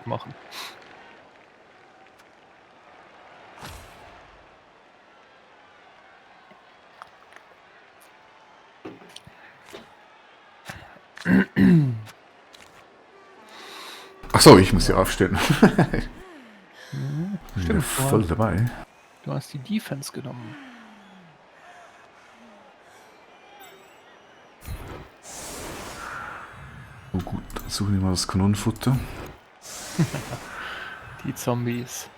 machen. Achso, ich muss ja aufstehen. Mhm, Bin wieder stimmt, voll dabei. du hast die Defense genommen. Oh gut, dann suchen wir mal das Kanonenfutter. Die Zombies.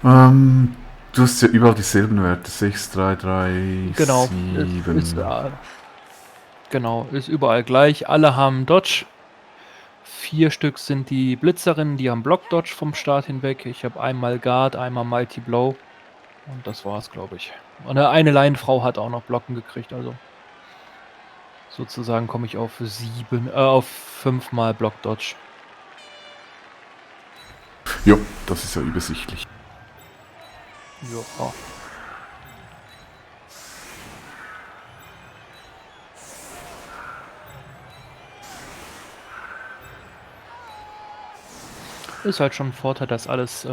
Du hast ja überall dieselben Werte. 6, 3, 3, Genau, 7. genau, ist überall gleich. Alle haben Dodge. 4 Stück sind die Blitzerinnen, die haben Block Dodge vom Start hinweg. Ich habe einmal Guard, einmal Mighty Blow und das war's, glaube ich. Und eine Laienfrau hat auch noch Blocken gekriegt, also sozusagen komme ich auf 5 mal Block Dodge. Jo, das ist ja übersichtlich. Ja. Ist halt schon 'n Vorteil, dass alles,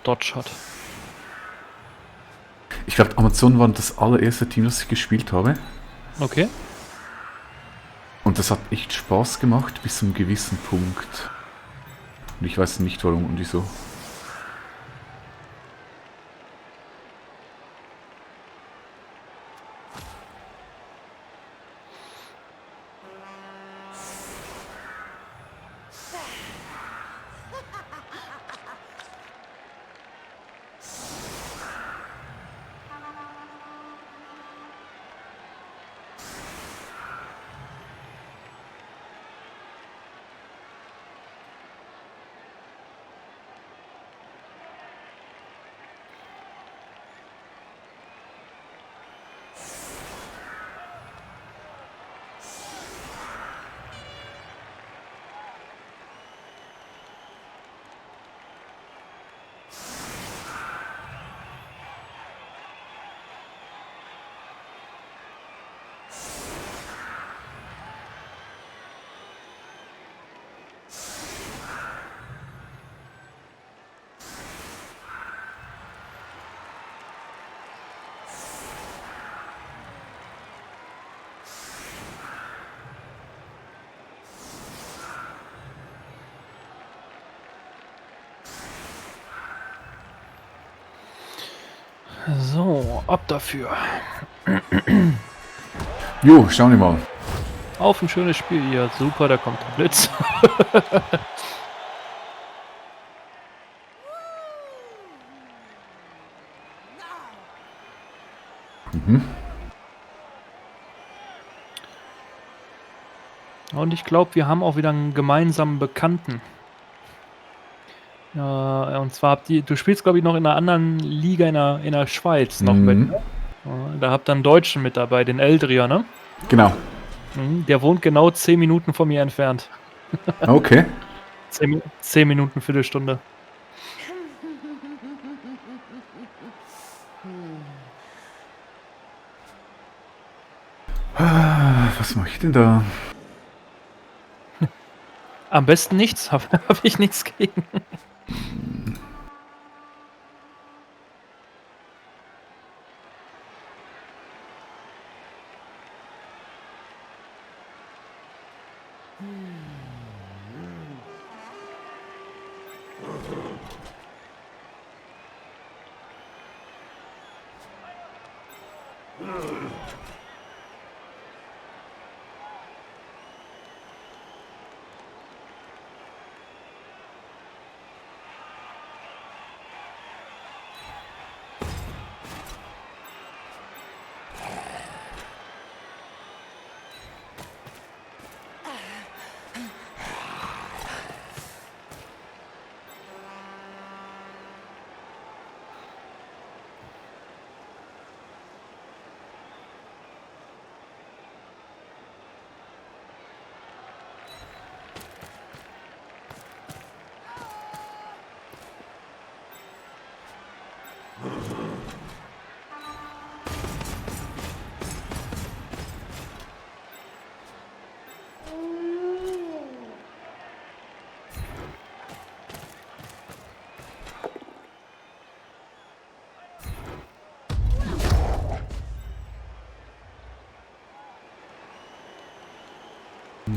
Dodge hat. Ich glaube, Amazon war das allererste Team, das ich gespielt habe. Okay. Und das hat echt Spaß gemacht bis zu einem gewissen Punkt. Und ich weiß nicht warum und wieso. So, ab dafür. Jo, schauen wir mal. Auf 'n schönes Spiel. Ja, super, da kommt der Blitz. Und ich glaube, wir haben auch wieder 'n gemeinsamen Bekannten. Und zwar du spielst, glaube ich, noch in 'ner anderen Liga in der Schweiz noch mit, Mhm. ne? Da habt ihr 'n Deutschen mit dabei, den Eldrier, ne? Genau. Mhm, der wohnt genau 10 Minuten von mir entfernt. Okay. 10 Minuten, Viertelstunde. Was mache ich denn da? Am besten nichts, habe ich nichts gegen.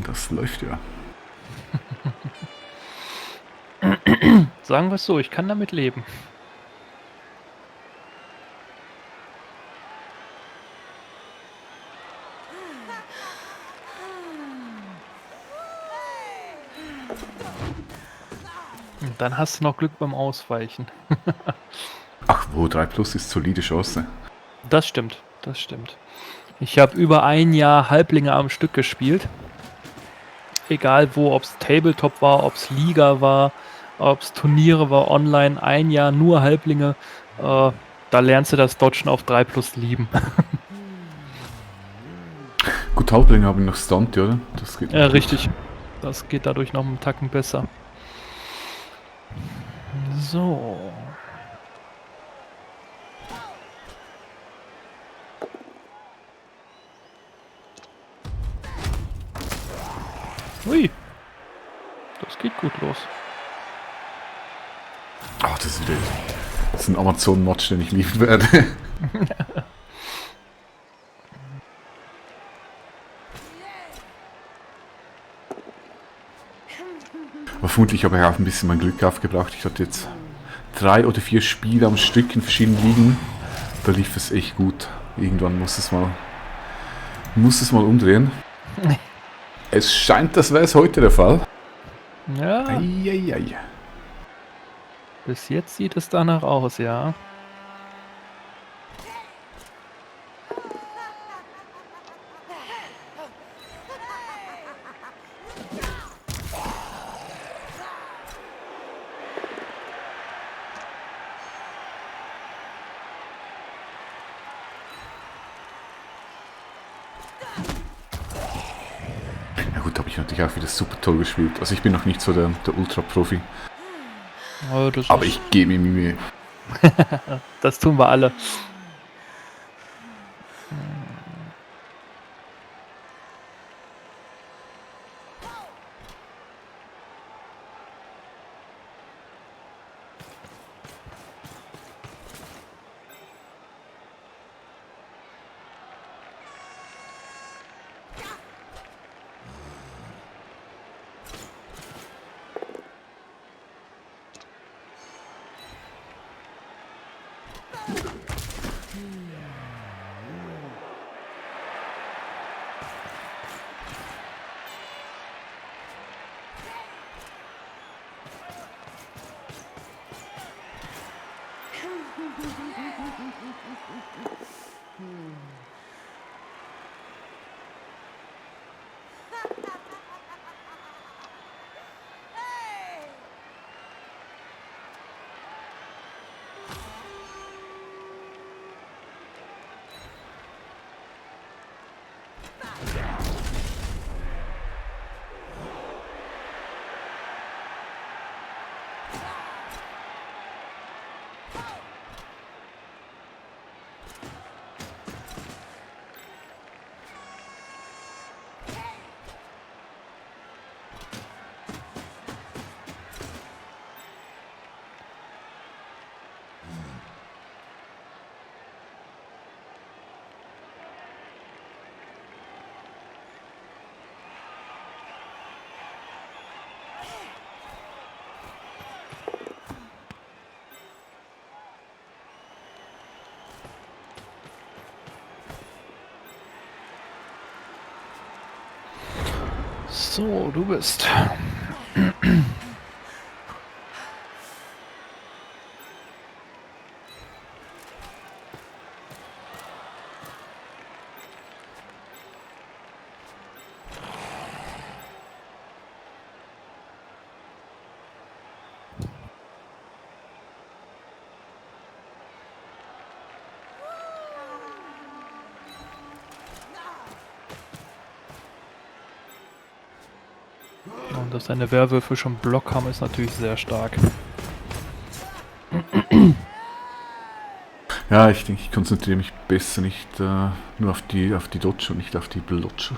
Das läuft ja. Sagen wir es so, ich kann damit leben. Und dann hast du noch Glück beim Ausweichen. Ach wo, 3 plus ist solide Chance. Das stimmt, das stimmt. Ich habe über ein Jahr Halblinge am Stück gespielt. Egal wo, ob es Tabletop war, ob es Liga war, ob es Turniere war, online, ein Jahr nur Halblinge. Da lernst du das Dodgen auf 3 plus lieben. Gut, Halblinge haben noch Stunt, oder? Das geht noch gut. Richtig. Das geht dadurch noch einen Tacken besser. So. Ui. Das geht gut los. Ach, das ist wieder. Das ist ein Amazon-Match, den ich lieben werde. Aber vermutlich habe ich auch ein bisschen mein Glück aufgebracht. Ich hatte jetzt 3 oder 4 Spiele am Stück in verschiedenen Ligen. Da lief es echt gut. Irgendwann muss es mal umdrehen. Es scheint, das wäre es heute der Fall. Ja, Eieiei. bis jetzt sieht es danach aus, ja. Ja gut, habe ich natürlich auch wieder super toll gespielt. Also ich bin noch nicht so der Ultra-Profi. Das Aber ist- ich gebe mir Mühe. Das tun wir alle. So, du bist. Und dass deine Werwölfe schon Block haben, ist natürlich sehr stark. Ja, ich denke, ich konzentriere mich besser nicht nur auf die Dodge und nicht auf die Blotche.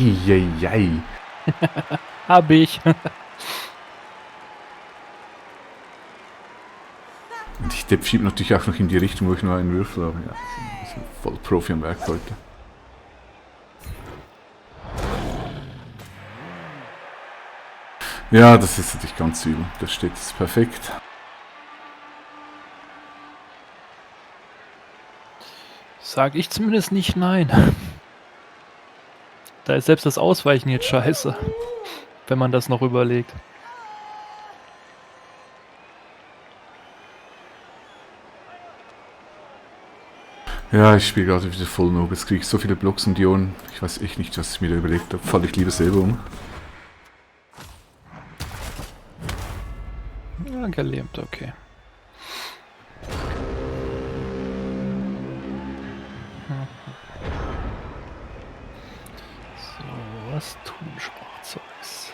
Eieiei. Hab ich. Und ich Depp schiebe natürlich auch noch in die Richtung, wo ich nur einen Würfel habe. Ja, also voll Profi am Werk heute. Ja, das ist natürlich ganz übel. Das steht jetzt perfekt. Sag ich zumindest nicht nein. Da ist selbst das Ausweichen jetzt scheiße, wenn man das noch überlegt. Ja, ich spiele gerade wieder voll Noob. Jetzt kriege ich so viele Blocks um die Ohren. Ich weiß echt nicht, was ich mir da überlegt habe. Falle ich lieber selber um. Ja, gelähmt, okay. So, was tun Schwachzeugs?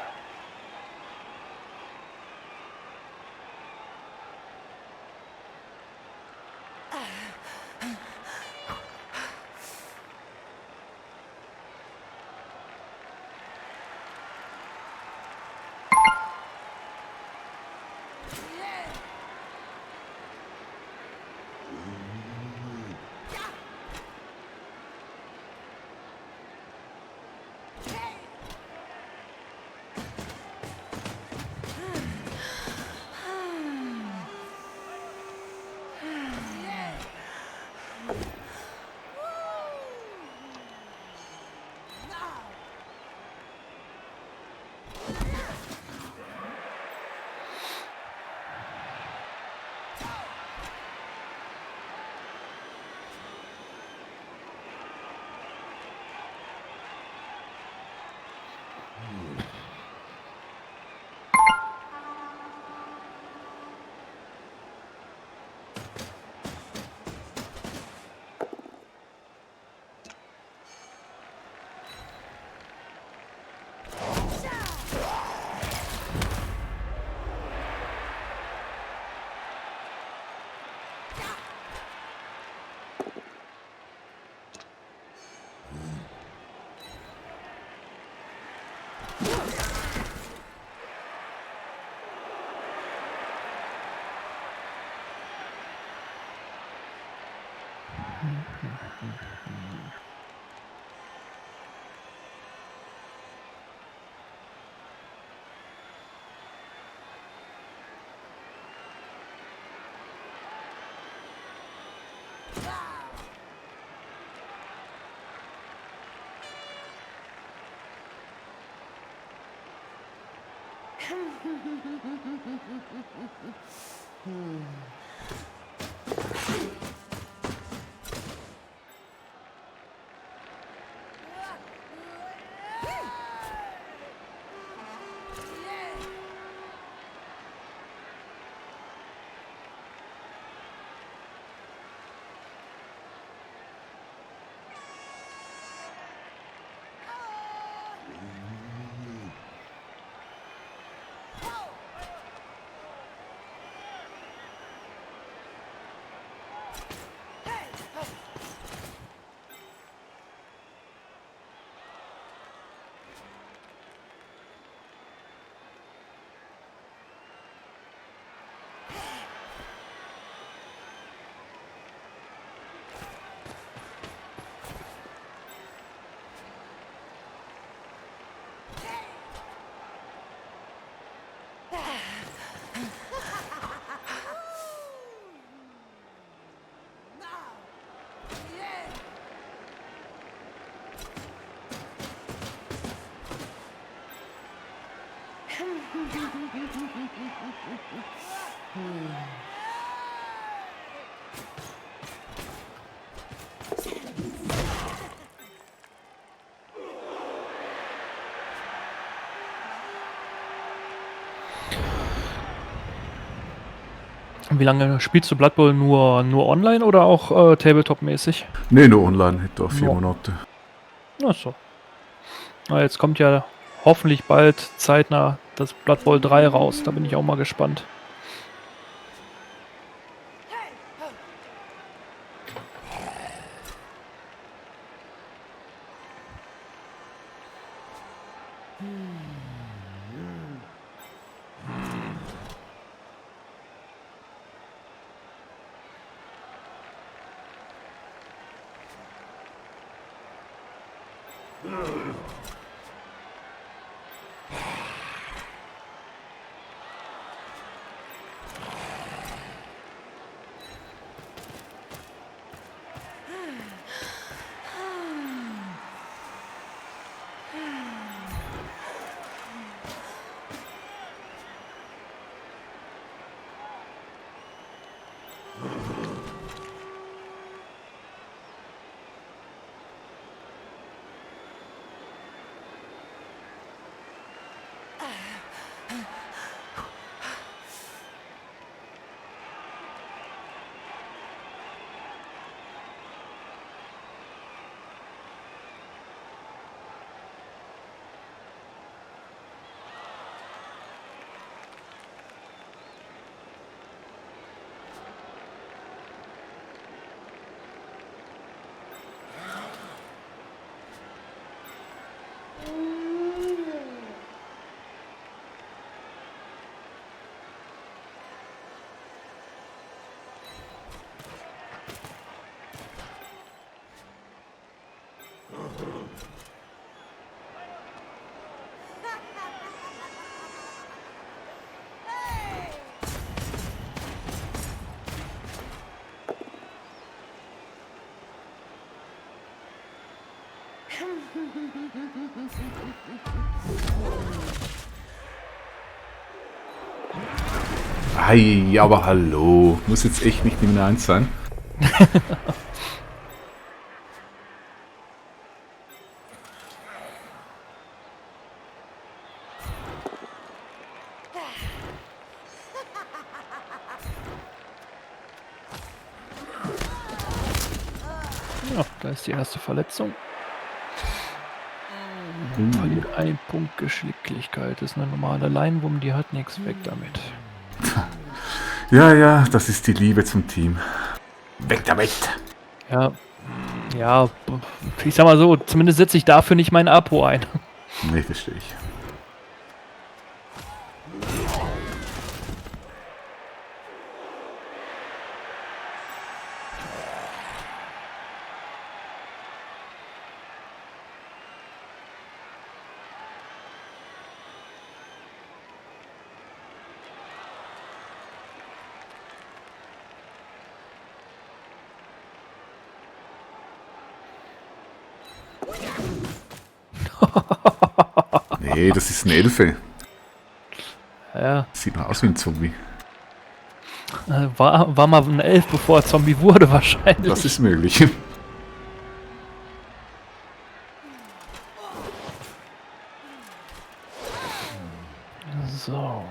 Wie lange spielst du Blood Bowl nur online oder auch Tabletop-mäßig? Ne, nur online, etwa 4 Nur. Monate. Ach so. Na, jetzt kommt ja hoffentlich bald zeitnah das Blood Bowl 3 raus. Da bin ich auch mal gespannt. Ei, aber hallo. Muss jetzt echt nicht Nummer 1 sein. Ja, da ist die erste Verletzung. Verliert 1 Punkt Geschicklichkeit. Das ist eine normale Leinwurm, die hat nichts weg damit. Ja, ja, das ist die Liebe zum Team. Weg damit! Ja, ja, ich sag mal so, zumindest setze ich dafür nicht mein Apo ein. Nee, verstehe ich. Nee, das ist ein Elfe. Ja, Sieht mal aus wie ein Zombie. war mal ein Elf, bevor er Zombie wurde wahrscheinlich. Das ist möglich. So.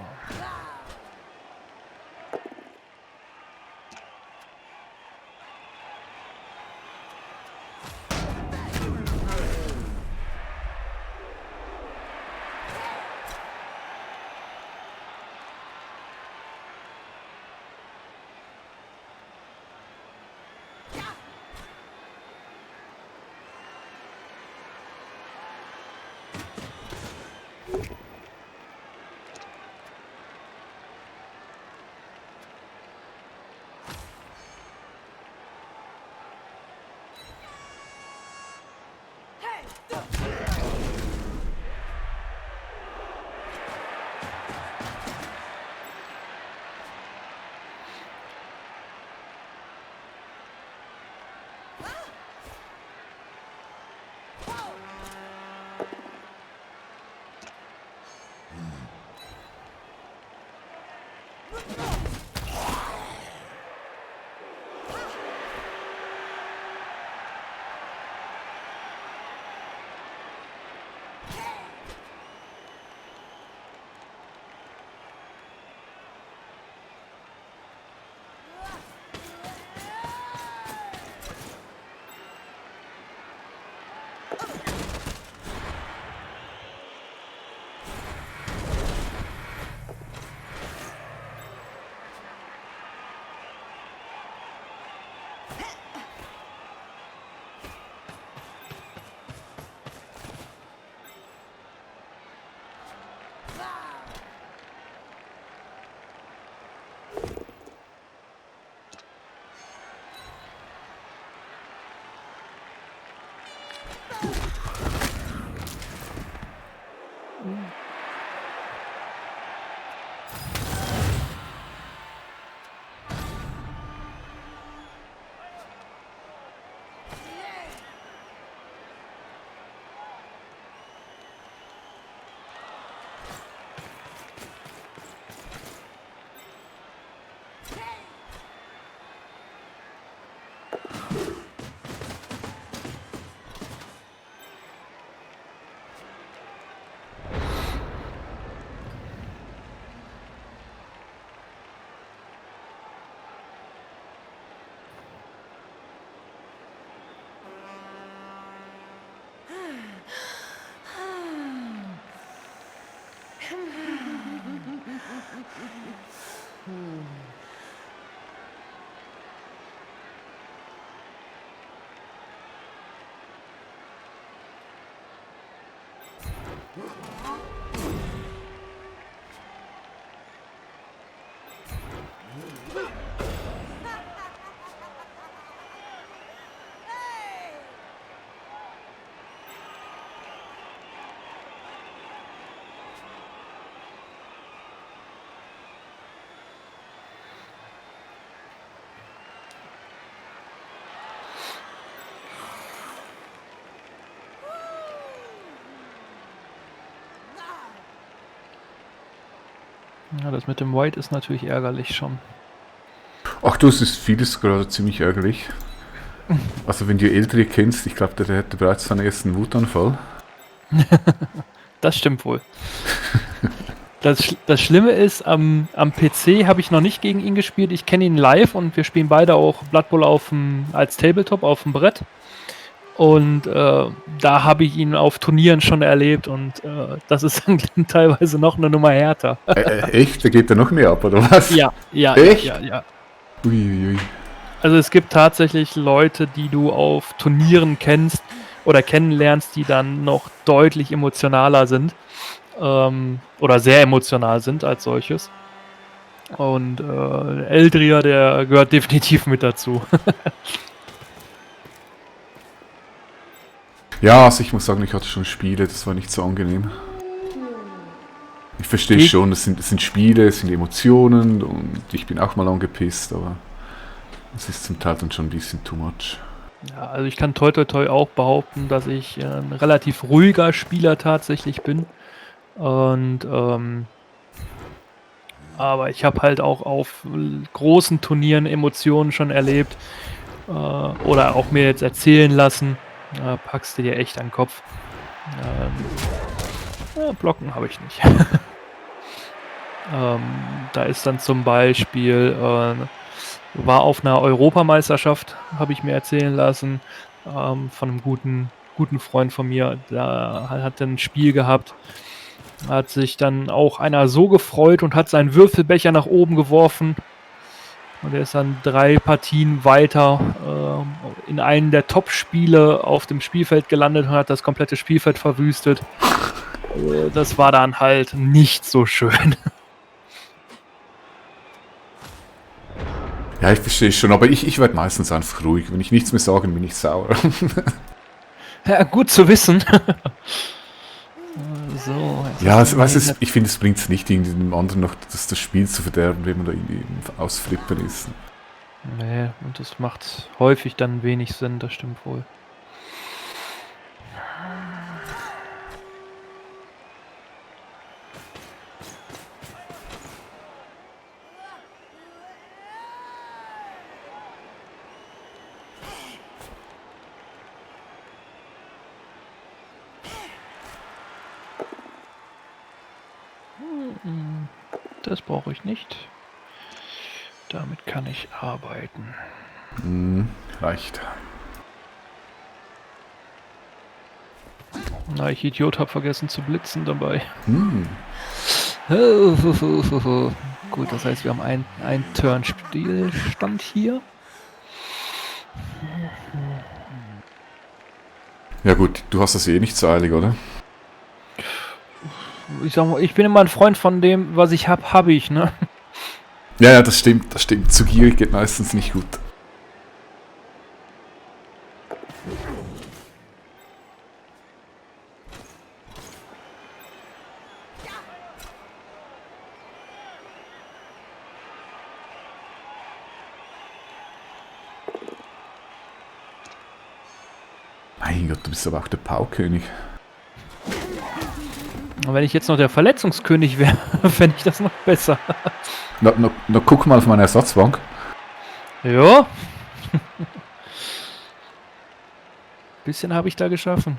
Ja, das mit dem White ist natürlich ärgerlich schon. Ach du, es ist vieles gerade ziemlich ärgerlich. Also wenn du Ältere kennst, ich glaube, der hätte bereits seinen ersten Wutanfall. Das stimmt wohl. Das Schlimme ist, am PC habe ich noch nicht gegen ihn gespielt. Ich kenne ihn live und wir spielen beide auch Blood Bowl als Tabletop auf dem Brett. Und da habe ich ihn auf Turnieren schon erlebt und das ist dann teilweise noch eine Nummer härter. Echt? Da geht er noch mehr ab, oder was? Ja, ja, ja, Echt? ja, ja. Uiuiui. Also es gibt tatsächlich Leute, die du auf Turnieren kennst oder kennenlernst, die dann noch deutlich emotionaler sind oder sehr emotional sind als solches. Und Eldria, der gehört definitiv mit dazu. Ja, also ich muss sagen, ich hatte schon Spiele, das war nicht so angenehm. Ich verstehe Geg schon, es sind Spiele, es sind Emotionen und ich bin auch mal angepisst, aber es ist zum Teil dann schon ein bisschen too much. Ja, also ich kann toi toi toi auch behaupten, dass ich ein relativ ruhiger Spieler tatsächlich bin. Und aber ich habe halt auch auf großen Turnieren Emotionen schon erlebt oder auch mir jetzt erzählen lassen. Packst du dir echt an den Kopf. Blocken habe ich nicht. Da ist dann zum Beispiel, war auf einer Europameisterschaft, habe ich mir erzählen lassen, von einem guten Freund von mir. Da hat er ein Spiel gehabt, hat sich dann auch einer so gefreut und hat seinen Würfelbecher nach oben geworfen. Und er ist dann 3 Partien weiter in einem der Top-Spiele auf dem Spielfeld gelandet und hat das komplette Spielfeld verwüstet. Das war dann halt nicht so schön. Ja, ich verstehe schon, aber ich werde meistens einfach ruhig. Wenn ich nichts mehr sage, bin ich sauer. Ja, gut zu wissen. So, jetzt Ja, hast du weißt mir du, ich finde, es bringt es nicht, dem anderen noch das Spiel zu verderben, wenn man da irgendwie ausflippen ist. nee, und das macht häufig dann wenig Sinn, das stimmt wohl. Das brauche ich nicht. Damit kann ich arbeiten. Reicht. Na, ich Idiot, hab vergessen zu blitzen dabei. Gut, das heißt, wir haben ein Turn-Stillstand hier. Ja gut, du hast das eh nicht so eilig, oder? Ich sag mal, ich bin immer ein Freund von dem, was ich habe ich, ne? Ja, ja, das stimmt, das stimmt. Zu gierig geht meistens nicht gut. Mein Gott, du bist aber auch der Paukönig. Und wenn ich jetzt noch der Verletzungskönig wäre, fände ich das noch besser. Na, guck mal auf meine Ersatzbank. Ja. Bisschen habe ich da geschaffen.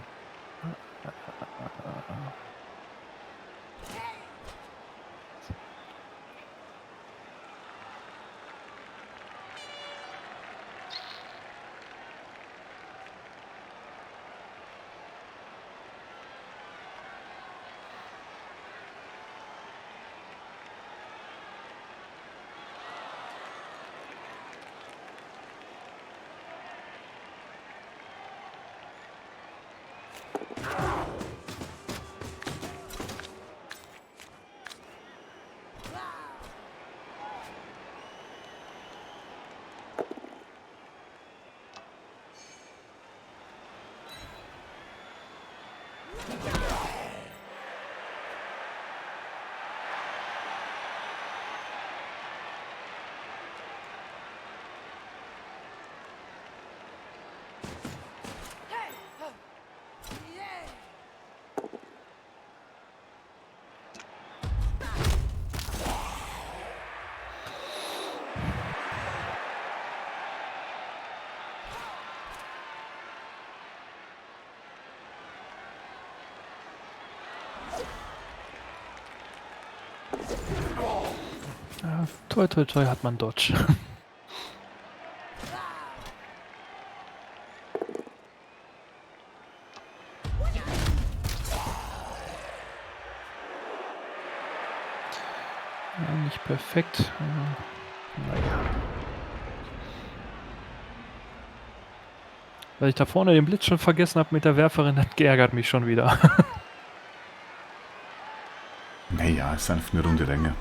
Ja, toi toi toi hat man Dodge. Ja, nicht perfekt, aber na ja. Weil ich da vorne den Blitz schon vergessen habe mit der Werferin, das geärgert mich schon wieder. Naja, ist einfach eine Runde länger.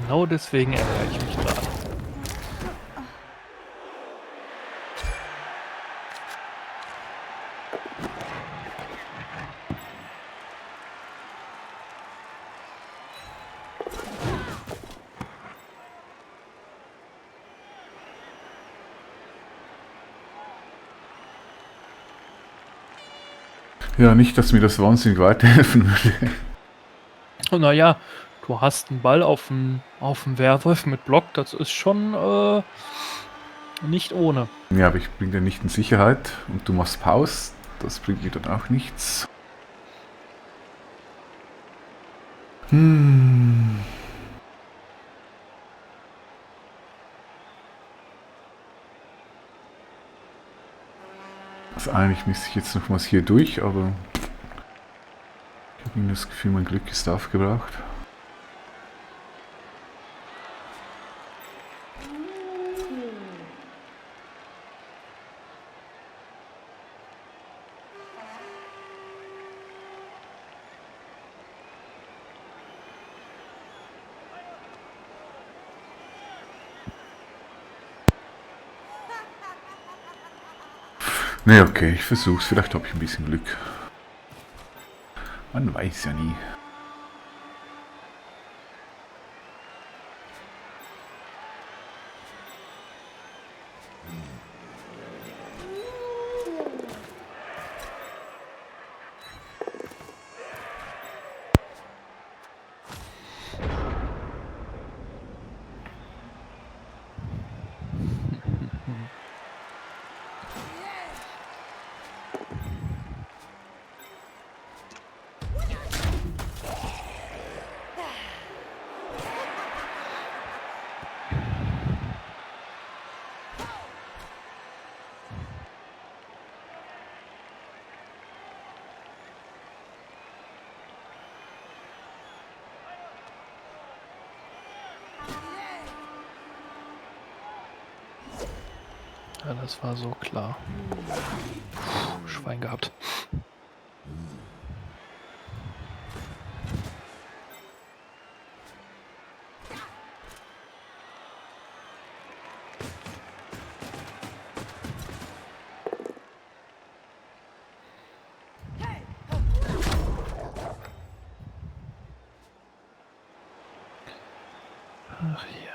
Genau deswegen ärgere ich mich gerade. Ja, nicht, dass mir das wahnsinnig weiterhelfen würde. Und na ja, du hast 'n Ball auf'm Werwolf mit Block, das ist schon, nicht ohne. Ja, aber ich bringe den nicht in Sicherheit und du machst Pause. Das bringt mir dann auch nichts. Hm. Also eigentlich müsste ich jetzt nochmals hier durch, aber ich habe irgendwie das Gefühl, mein Glück ist aufgebraucht. Ne, okay, ich versuch's. Vielleicht habe ich ein bisschen Glück. Man weiß ja nie. Ja, das war so klar. Puh, Schwein gehabt. Ach ja.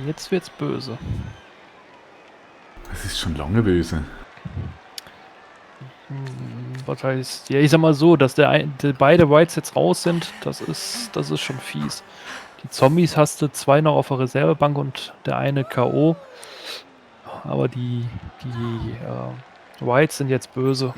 Jetzt wird's böse. Es ist schon lange böse. Was heißt, ja, ich sag mal so, dass beide Whites jetzt raus sind, das ist schon fies. Die Zombies hast du 2 noch auf der Reservebank und der eine K.O. Aber die Whites sind jetzt böse.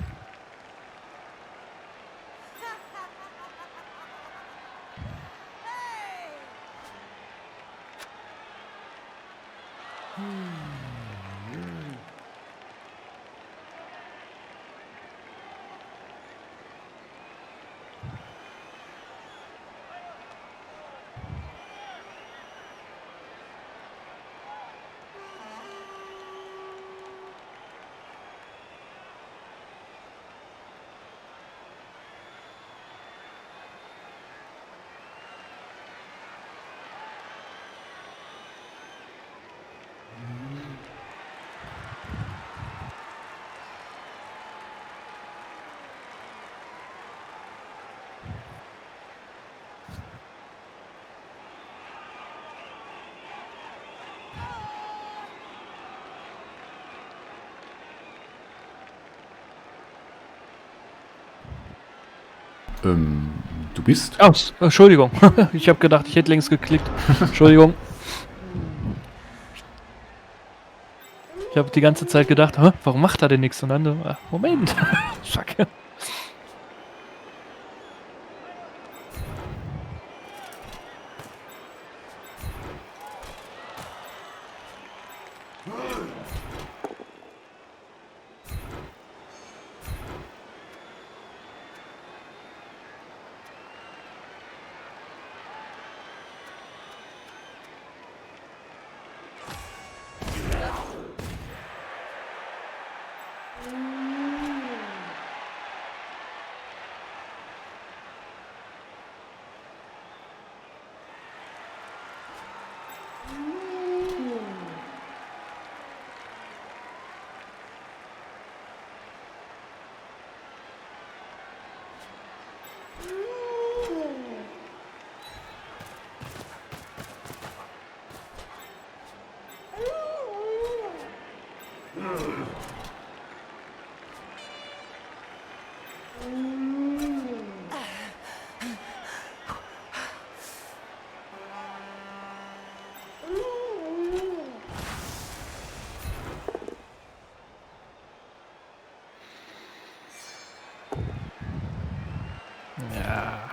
Du bist? Oh, Entschuldigung. Ich habe gedacht, ich hätte längst geklickt. Entschuldigung. Ich habe die ganze Zeit gedacht, hä, warum macht er denn nichts? Und dann, Moment. Fuck.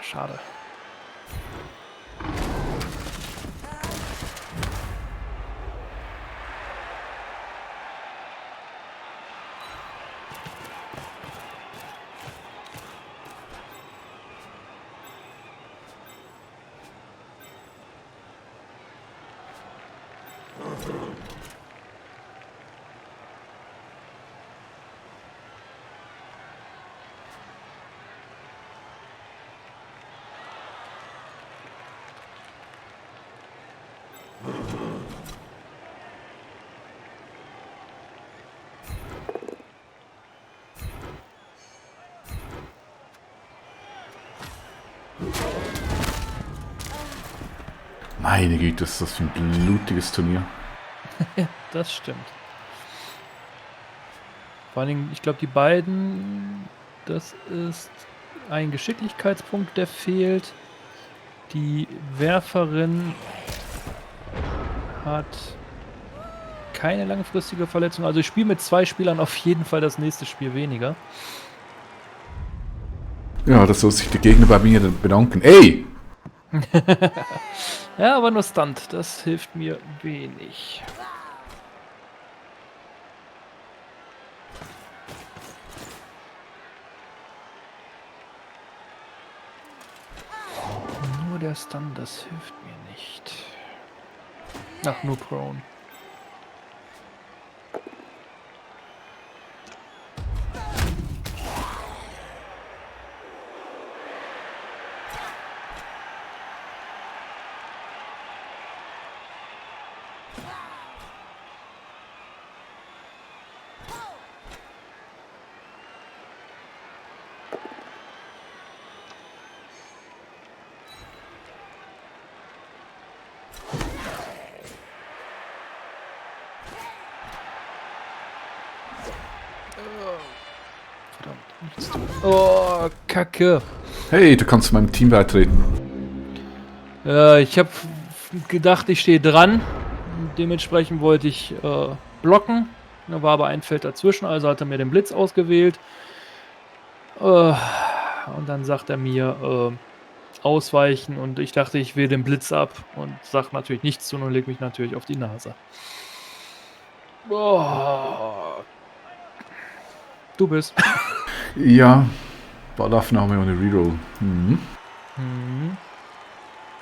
schade. Meine Güte, ist das für ein blutiges Turnier. Das stimmt. Vor allen Dingen, ich glaube, die beiden, das ist ein Geschicklichkeitspunkt, der fehlt. Die Werferin hat keine langfristige Verletzung. Also ich spiele mit 2 Spielern auf jeden Fall das nächste Spiel weniger. Ja, das soll sich der Gegner bei mir bedanken. Ey! Ja, aber nur Stunt, das hilft mir wenig. Nur der Stunt, das hilft mir nicht. Ach, nur Prone. Verdammt, nichts tun. Oh, Kacke. Hey, du kannst meinem Team beitreten. Ich habe gedacht, ich stehe dran. Dementsprechend wollte ich blocken. Da war aber ein Feld dazwischen, also hat er mir den Blitz ausgewählt. Und dann sagt er mir ausweichen und ich dachte, ich wähle den Blitz ab und sag natürlich nichts zu und leg mich natürlich auf die Nase. Oh, du bist. Ja, Ballaufnahme ohne Reroll. Mhm. Mhm.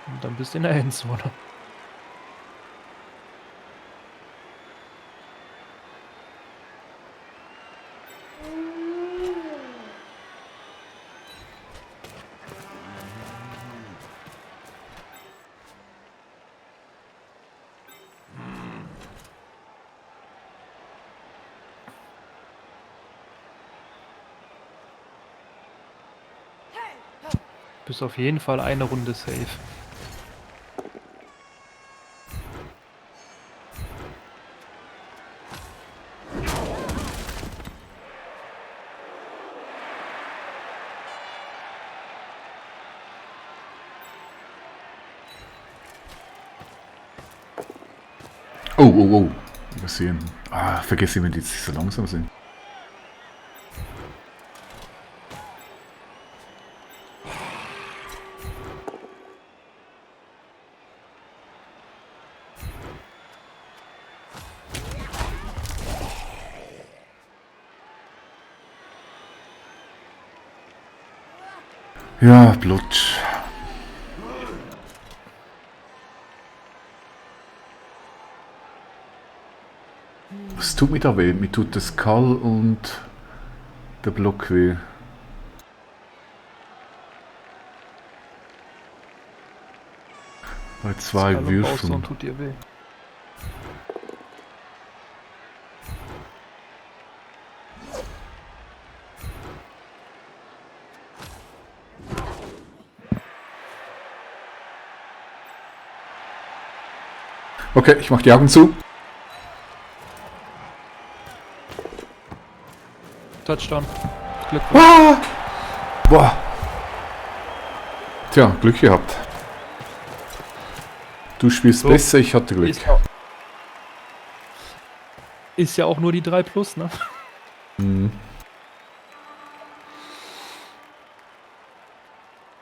Und dann bist du in der Endzone. Bist auf jeden Fall eine Runde safe. Oh, oh, oh. Übersehen. Ah, vergesse immer, die so langsam sind. Ja, Blut. Was tut mir da weh? Mir tut das Kall und der Block weh. Bei 2 Skull und Würfeln. Bowstone tut dir weh. Okay, ich mach die Augen zu. Touchdown. Glückwunsch. Ah! Boah. Tja, Glück gehabt. Du spielst So. besser, ich hatte Glück. Ist ja auch nur die 3 plus, ne? Mhm.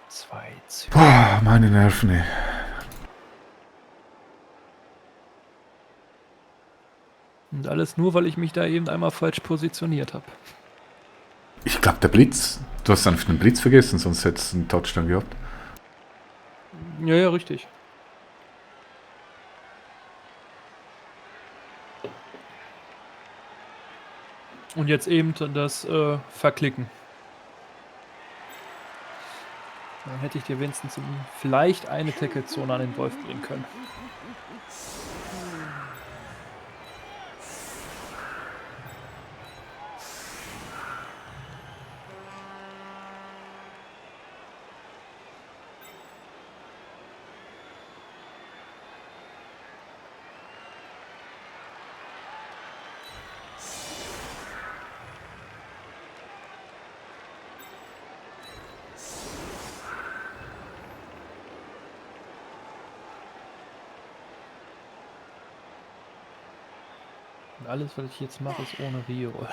2, Boah, meine Nerven, ey. Und alles nur, weil ich mich da eben einmal falsch positioniert habe. Ich glaube, der Blitz. Du hast einfach den Blitz vergessen, sonst hättest du einen Touchdown gehabt. Ja, ja, richtig. Und jetzt eben das Verklicken. Dann hätte ich dir wenigstens vielleicht eine Tackle-Zone an den Wolf bringen können. Und alles, was ich jetzt mache, ist ohne Reroll.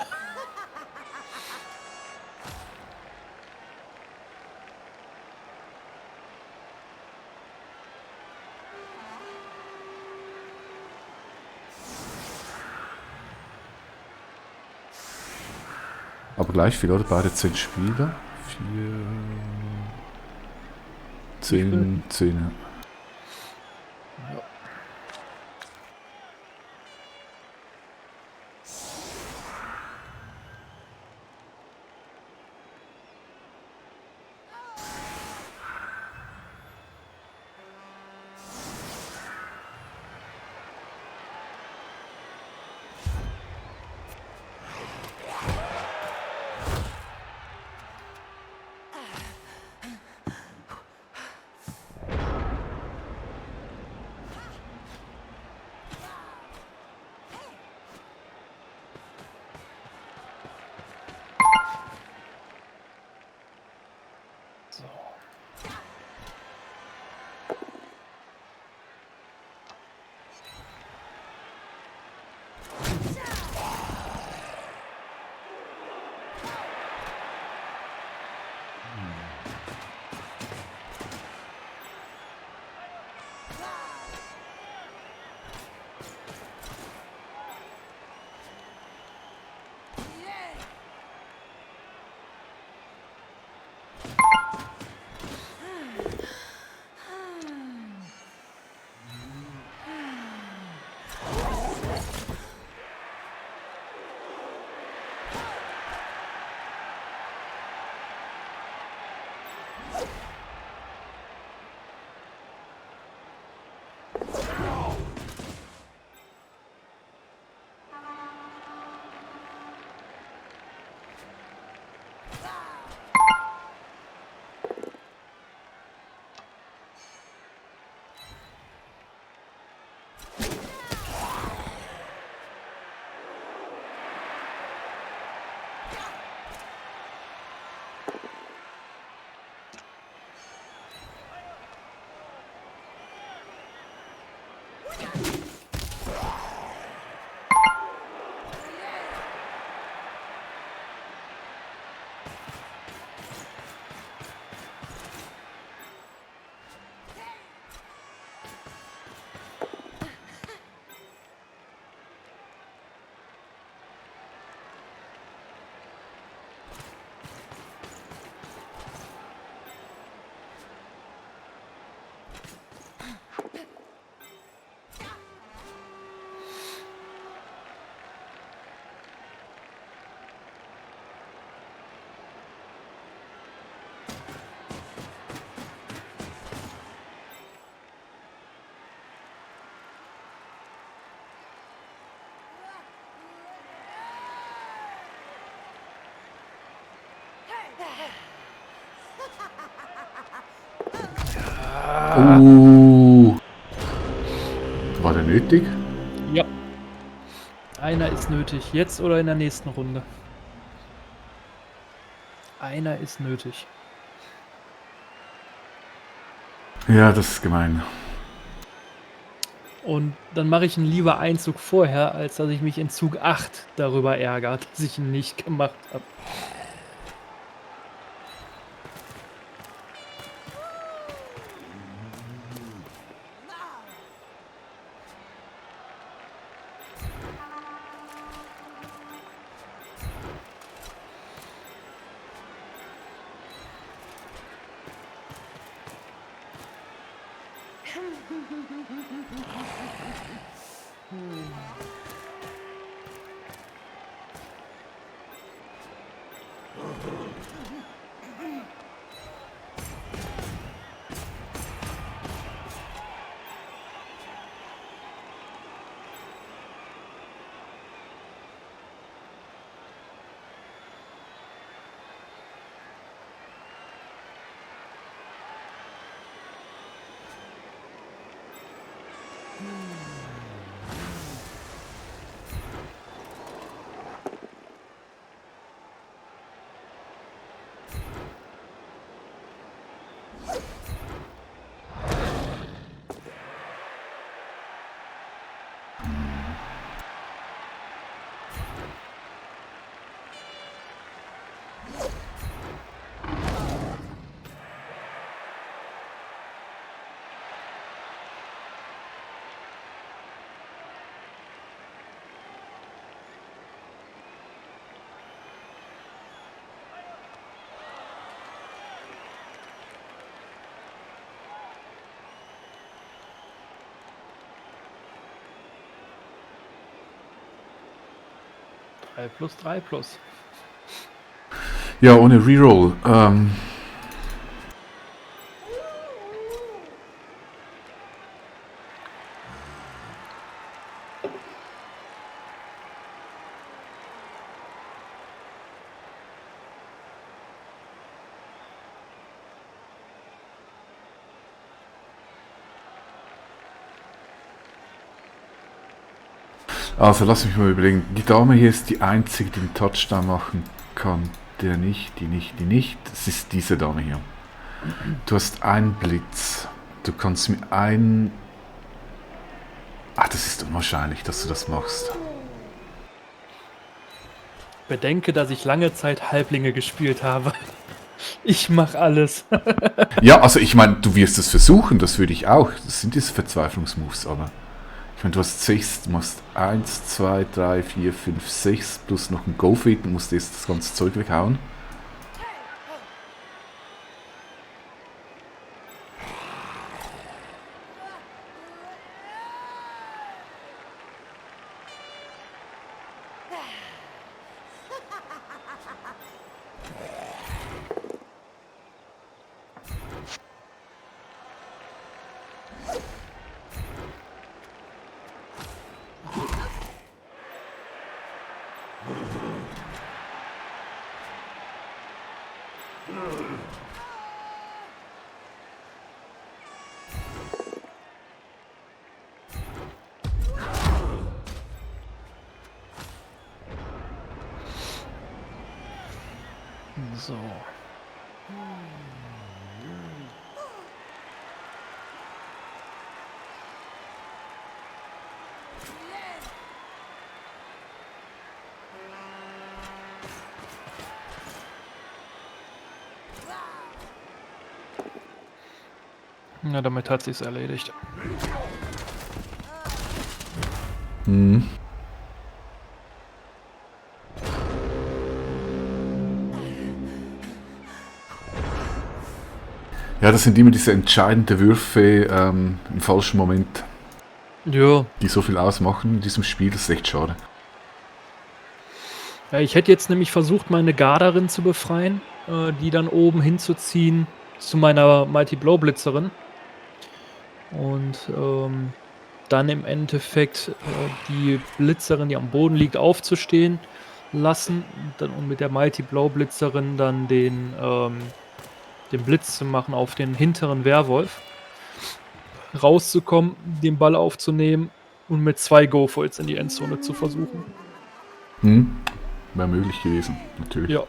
Aber gleich viel, oder? Beide 10 Spieler. 4. 10, 10. Ja. So. War der nötig? Ja. Einer ist nötig. Jetzt oder in der nächsten Runde? Einer ist nötig. Ja, das ist gemein. Und dann mache ich ihn lieber einen Zug vorher, als dass ich mich in Zug 8 darüber ärgere, dass ich ihn nicht gemacht habe. 3 plus 3 plus. Ja, ohne Reroll. Also lass mich mal überlegen. Die Dame hier ist die einzige, die den Touchdown machen kann. Der nicht, die nicht, die nicht. Das ist diese Dame hier. Du hast einen Blitz. Du kannst mir einen... Ach, das ist unwahrscheinlich, dass du das machst. Bedenke, dass ich lange Zeit Halblinge gespielt habe. Ich mach alles. Ja, also ich meine, du wirst es versuchen, das würde ich auch. Das sind diese Verzweiflungsmoves, aber... Ich meine, du hast 6, du machst 1, 2, 3, 4, 5, 6 plus noch ein Go-Fit und musst jetzt das ganze Zeug weghauen. So. Na, damit hat sich's erledigt. Mhm. Ja, das sind immer diese entscheidenden Würfe im falschen Moment, Ja. die so viel ausmachen in diesem Spiel. Das ist echt schade. Ja, ich hätte jetzt nämlich versucht, meine Garderin zu befreien, die dann oben hinzuziehen zu meiner Mighty Blow Blitzerin. Und dann im Endeffekt die Blitzerin, die am Boden liegt, aufzustehen lassen und mit der Mighty Blow Blitzerin dann den Blitz zu machen auf den hinteren Werwolf. Rauszukommen, den Ball aufzunehmen und mit 2 Go-Foils in die Endzone zu versuchen. Wäre möglich gewesen, natürlich. Ja.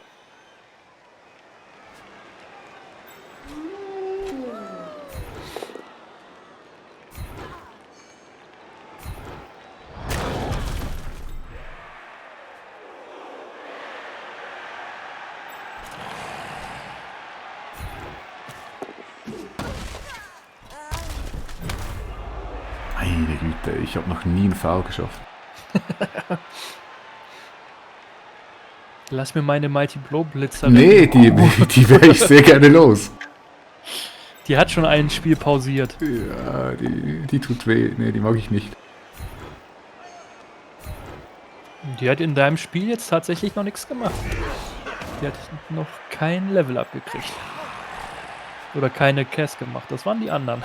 Meine Güte, ich habe noch nie einen Foul geschafft. Lass mir meine Mighty Blow Blitzerin. Nee, die wäre ich sehr gerne los. Die hat schon ein Spiel pausiert. Ja, die tut weh. Ne, die mag ich nicht. Die hat in deinem Spiel jetzt tatsächlich noch nichts gemacht. Die hat noch kein Level abgekriegt. Oder keine Cass gemacht. Das waren die anderen.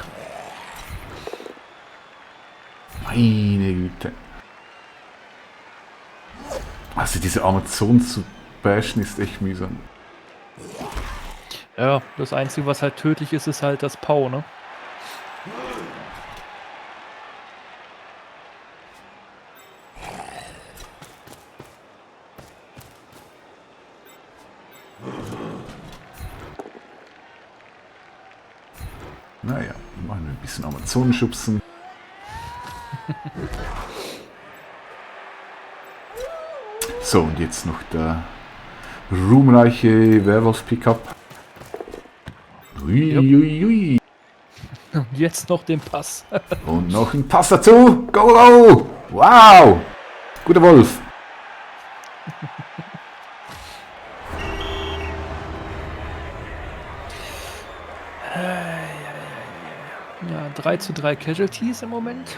Meine Güte. Also diese Amazon zu bashen ist echt mühsam. Ja, das Einzige, was halt tödlich ist, ist halt das Pau, ne? Naja, machen wir ein bisschen Amazonen schubsen. So, und jetzt noch der ruhmreiche Werwolf-Pickup. Uiuiui. Und jetzt noch den Pass. Und noch ein Pass dazu. Go, go! Wow! Guter Wolf. Ja, 3:3 Casualties im Moment.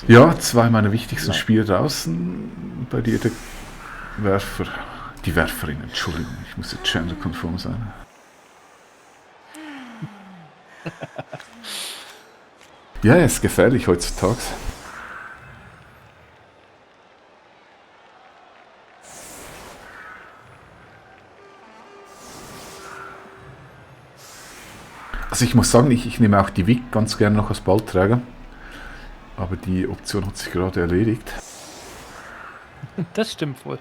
Ja, zwei meiner wichtigsten Spiele draußen. Bei dir der Werfer. Die Werferin, Entschuldigung. Ich muss jetzt genderkonform sein. Ja, er ist gefährlich heutzutage. Also ich muss sagen, ich nehme auch die Wick ganz gerne noch als Ballträger. Aber die Option hat sich gerade erledigt. Das stimmt wohl.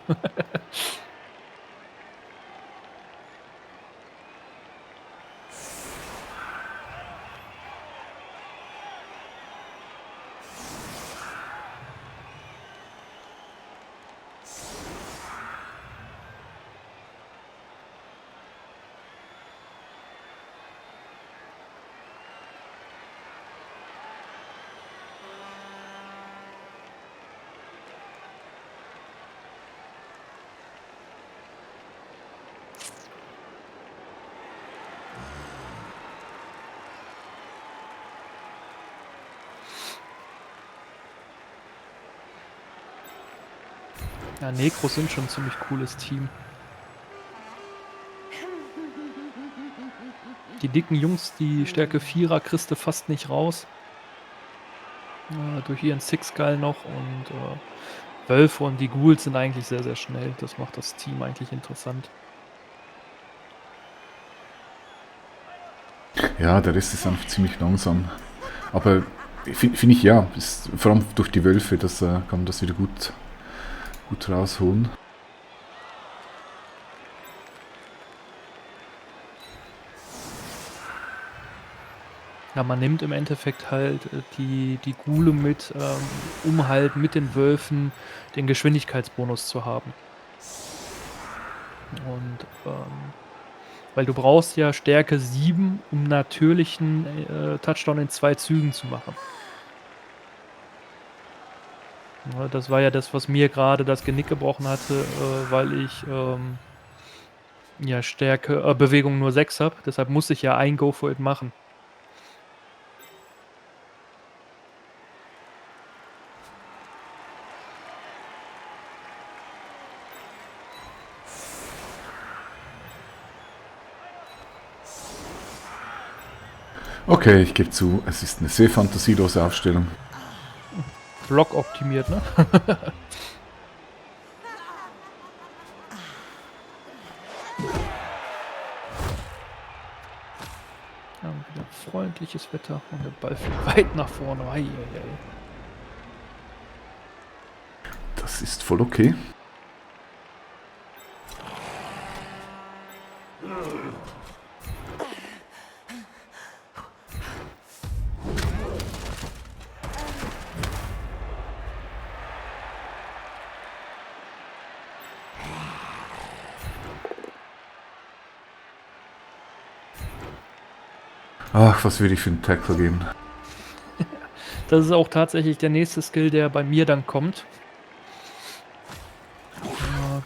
Ja, Necros sind schon ein ziemlich cooles Team. Die dicken Jungs, die Stärke 4er kriegst du fast nicht raus. Durch ihren Six-Skull noch und Wölfe und die Ghouls sind eigentlich sehr, sehr schnell. Das macht das Team eigentlich interessant. Ja, der Rest ist einfach ziemlich langsam. Aber finde ich ja, ist, vor allem durch die Wölfe, das kann man das wieder gut rausholen. Ja, man nimmt im Endeffekt halt die Ghule mit, um halt mit den Wölfen den Geschwindigkeitsbonus zu haben. Und weil du brauchst ja Stärke 7, um natürlichen Touchdown in 2 Zügen zu machen. Ja, das war ja das, was mir gerade das Genick gebrochen hatte, weil ich ja Stärke, Bewegung nur 6 habe. Deshalb muss ich ja ein Go for it machen. Okay, ich gebe zu, es ist eine sehr fantasielose Aufstellung. Block optimiert, ne? Ja, wieder freundliches Wetter und der Ball fliegt weit nach vorne. Ei, ei, ei. Das ist voll okay. Ach, was würde ich für einen Tackle geben? Das ist auch tatsächlich der nächste Skill, der bei mir dann kommt.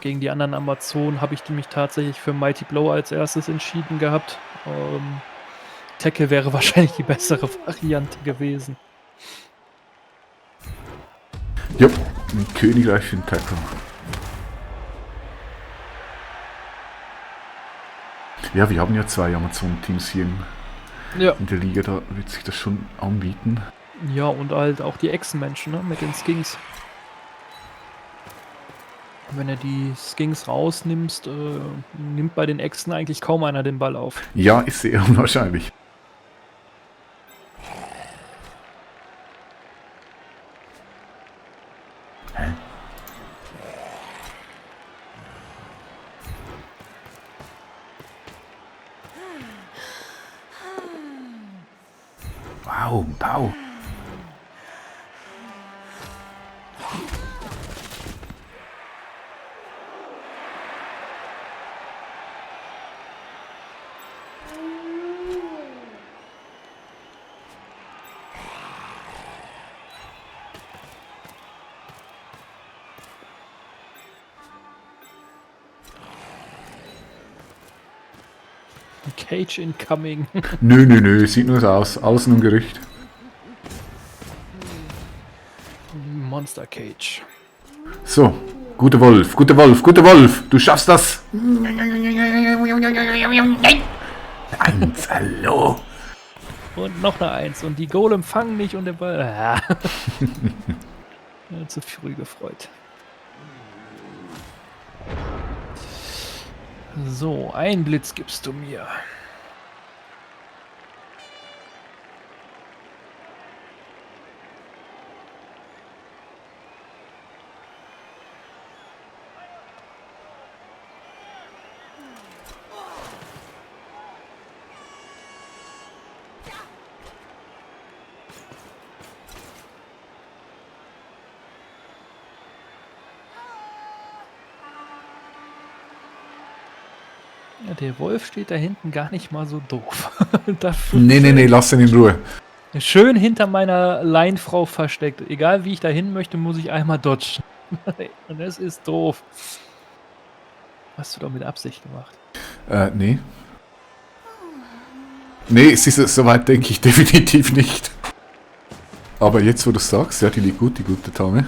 gegen die anderen Amazonen habe ich mich tatsächlich für Mighty Blow als erstes entschieden gehabt. Tackle wäre wahrscheinlich die bessere Variante gewesen. Ja, ein Königreich für den Tackle. Ja, wir haben ja 2 Amazon-Teams hier Ja. in der Liga, da wird sich das schon anbieten. Ja, und halt auch die Echsenmenschen, ne, mit den Skinks. Wenn du die Skinks rausnimmst, nimmt bei den Echsen eigentlich kaum einer den Ball auf. Ja, ist sehr unwahrscheinlich. Wow, wow. Cage incoming. Nö, sieht nur so aus. Alles nur ein Gerücht. Monster Cage. So, guter Wolf, du schaffst das. 1, hallo. Und noch eine 1. Und die Golem fangen nicht und der Ball. Ja, zu früh gefreut. So, ein Blitz gibst du mir. Ja, der Wolf steht da hinten gar nicht mal so doof. Nee, lass ihn in Ruhe. Schön hinter meiner Leinfrau versteckt. Egal wie ich da hin möchte, muss ich einmal dodgen. Und das ist doof. Hast du doch mit Absicht gemacht. Nee. Nee, es ist soweit, denke ich, definitiv nicht. Aber jetzt, wo du sagst, ja, die liegt gut, die gute Dame.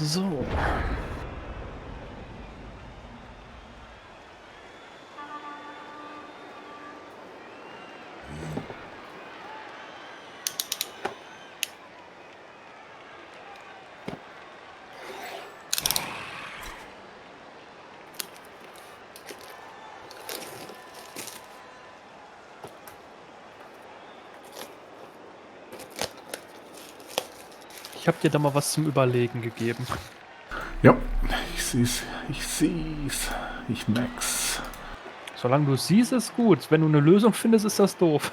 So. Ich habe dir da mal was zum Überlegen gegeben. Ja, ich seh's, ich merk's. Solange du es siehst, ist gut. Wenn du eine Lösung findest, ist das doof.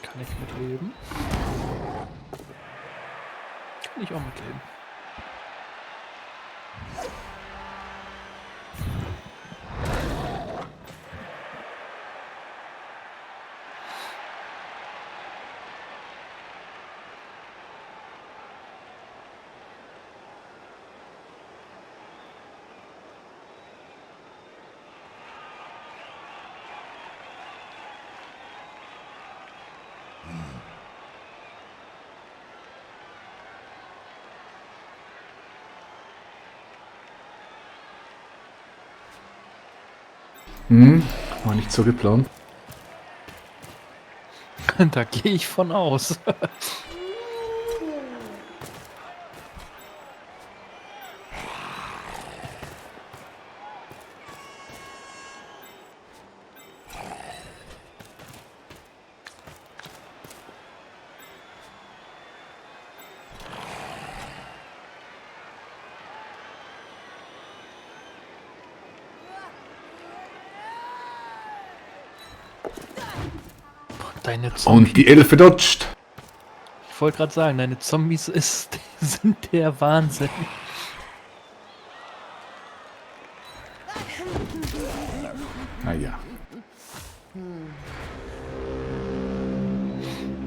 Kann ich mitleben? Kann ich auch mitleben. War nicht so geplant. Da gehe ich von aus. Deine Zombies. Und die Elfe dodgt. Ich wollte gerade sagen, deine Zombies sind der Wahnsinn. Naja.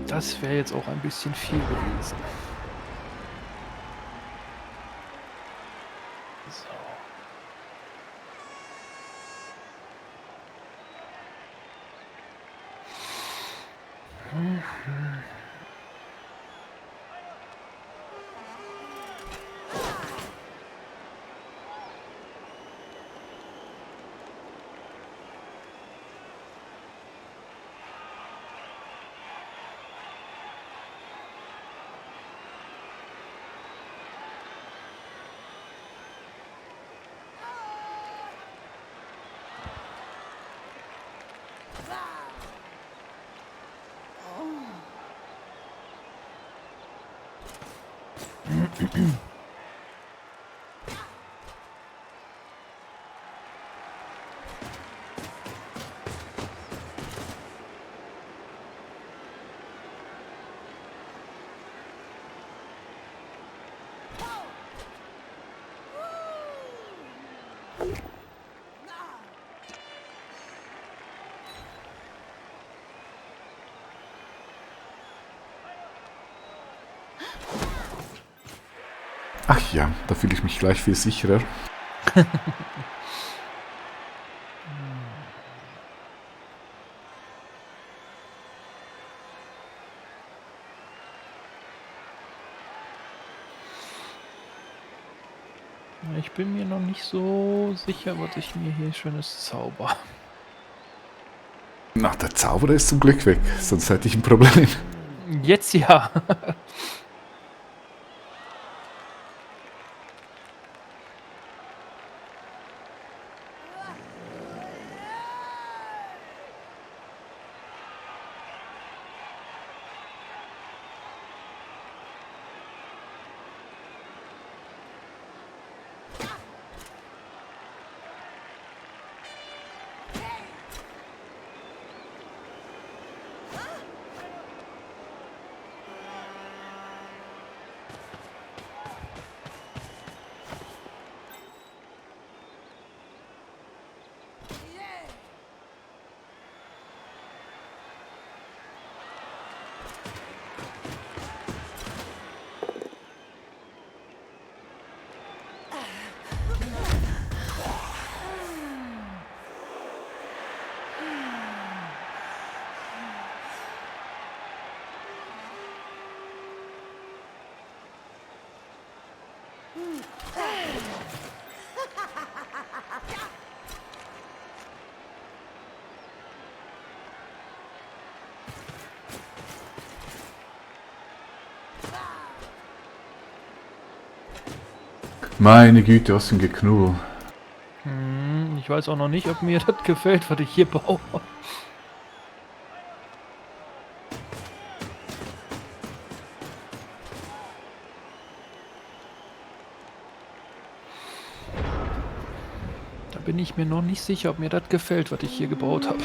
Das wäre jetzt auch ein bisschen viel gewesen. So. Ach ja, da fühle ich mich gleich viel sicherer. Ich bin mir noch nicht so sicher, was ich mir hier schönes zauber. Na, der Zauberer ist zum Glück weg, sonst hätte ich ein Problem. Jetzt ja. Meine Güte, was für ein Geknubbel. Ich weiß auch noch nicht, ob mir das gefällt, was ich hier baue. Da bin ich mir noch nicht sicher, ob mir das gefällt, was ich hier gebaut habe.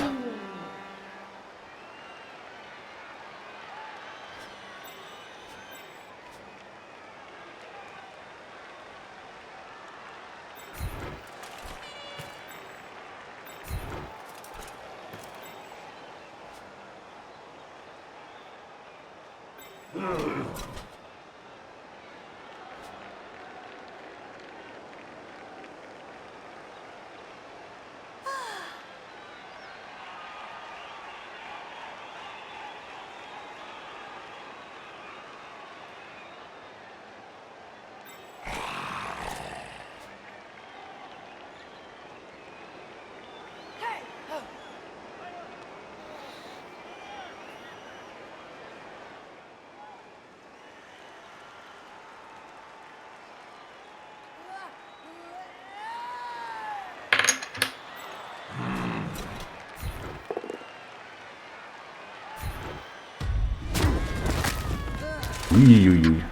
Uiuiui.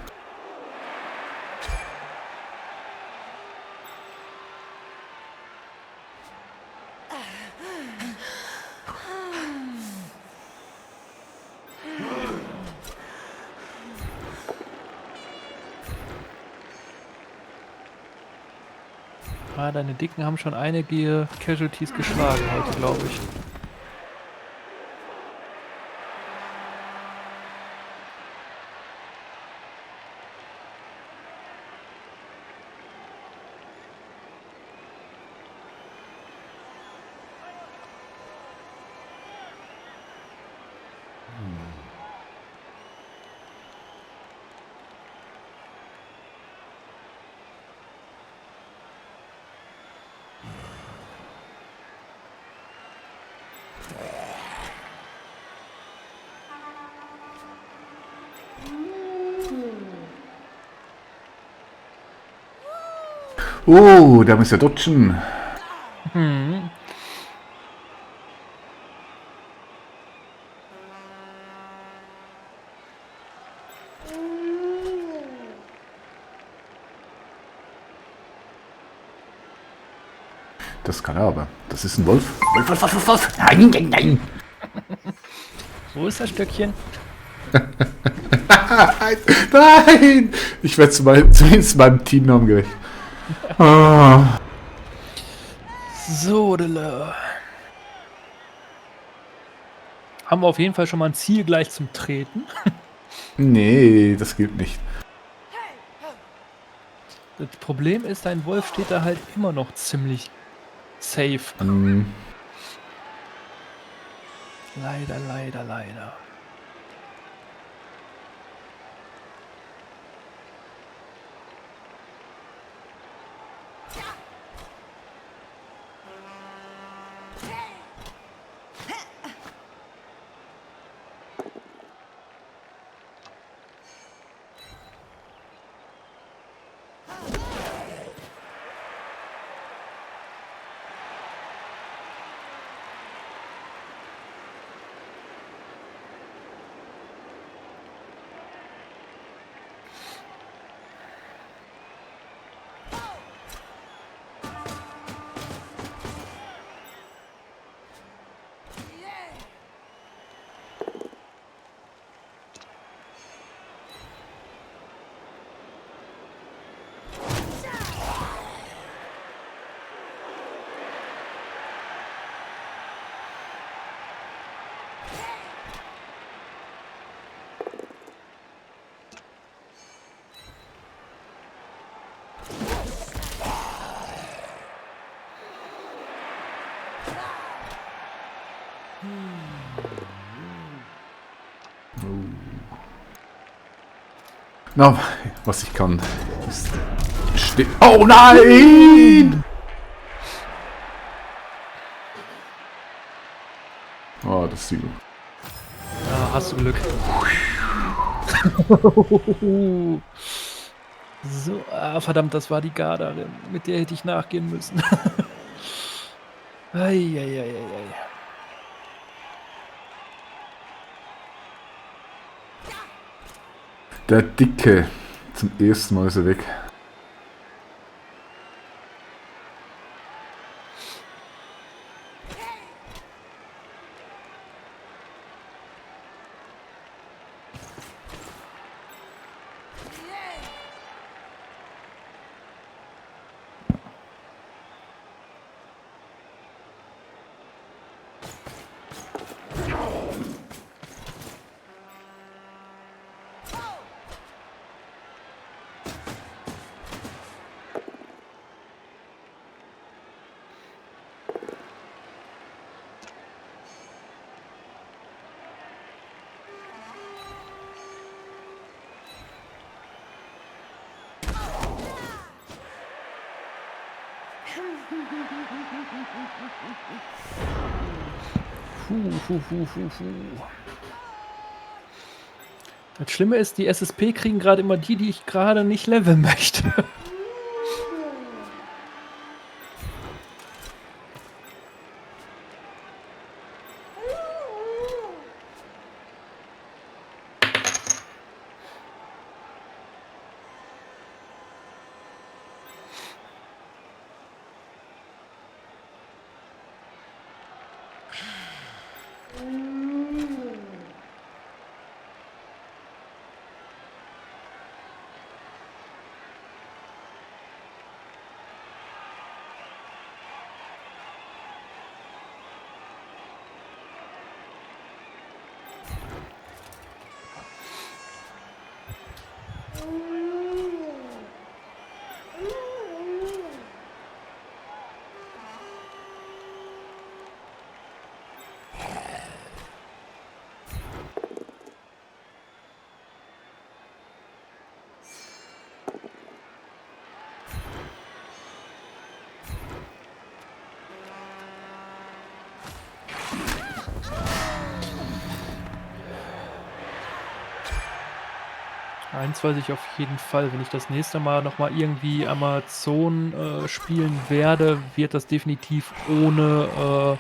Ah, deine Dicken haben schon einige Casualties geschlagen heute, glaube ich. Oh, der muss ja dodgen. Hm. Das kann er aber. Das ist ein Wolf. Wolf, Wolf, Wolf, Wolf, Wolf. Nein, nein, nein. Wo ist das Stöckchen? Nein! Ich werde zumindest meinem Teamnamen gerecht. Ah. So, Dille. Haben wir auf jeden Fall schon mal ein Ziel gleich zum Treten. Nee, das gilt nicht. Das Problem ist, dein Wolf steht da halt immer noch ziemlich safe. Leider, leider, leider. Na, was ich kann, ist... Oh nein! Oh, das ist übel. Ja, hast du Glück. So, verdammt, das war die Garderin. Mit der hätte ich nachgehen müssen. Ei, ei, ei, ei, ei. Der Dicke. Zum ersten Mal ist er weg. Das Schlimme ist, die SSP kriegen gerade immer die ich gerade nicht leveln möchte. Eins weiß ich auf jeden Fall, wenn ich das nächste Mal noch mal irgendwie Amazon, spielen werde, wird das definitiv ohne,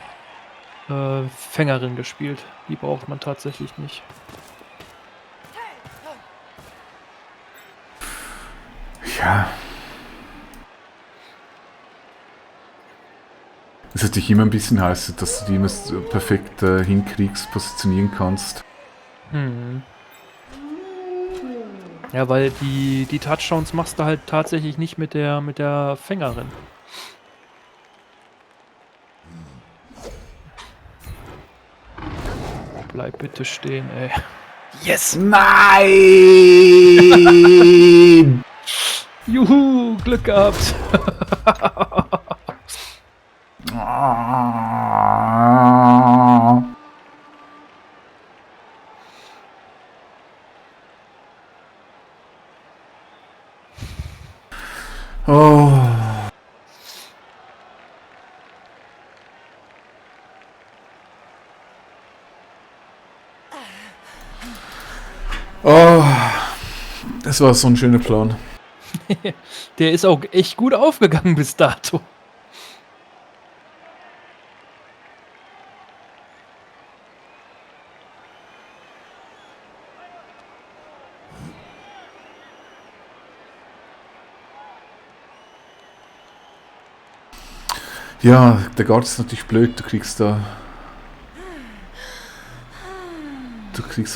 Fängerin gespielt. Die braucht man tatsächlich nicht. Ja. Es ist natürlich immer ein bisschen heißer, dass du die immer so perfekt hinkriegst, positionieren kannst. Mhm. Ja, weil die Touchdowns machst du halt tatsächlich nicht mit der Fängerin. Bleib bitte stehen, ey. Yes! Nein! Juhu, Glück gehabt. Oh. Oh. Das war so ein schöner Plan. Der ist auch echt gut aufgegangen bis dato. Ja, der Guard ist natürlich blöd, du kriegst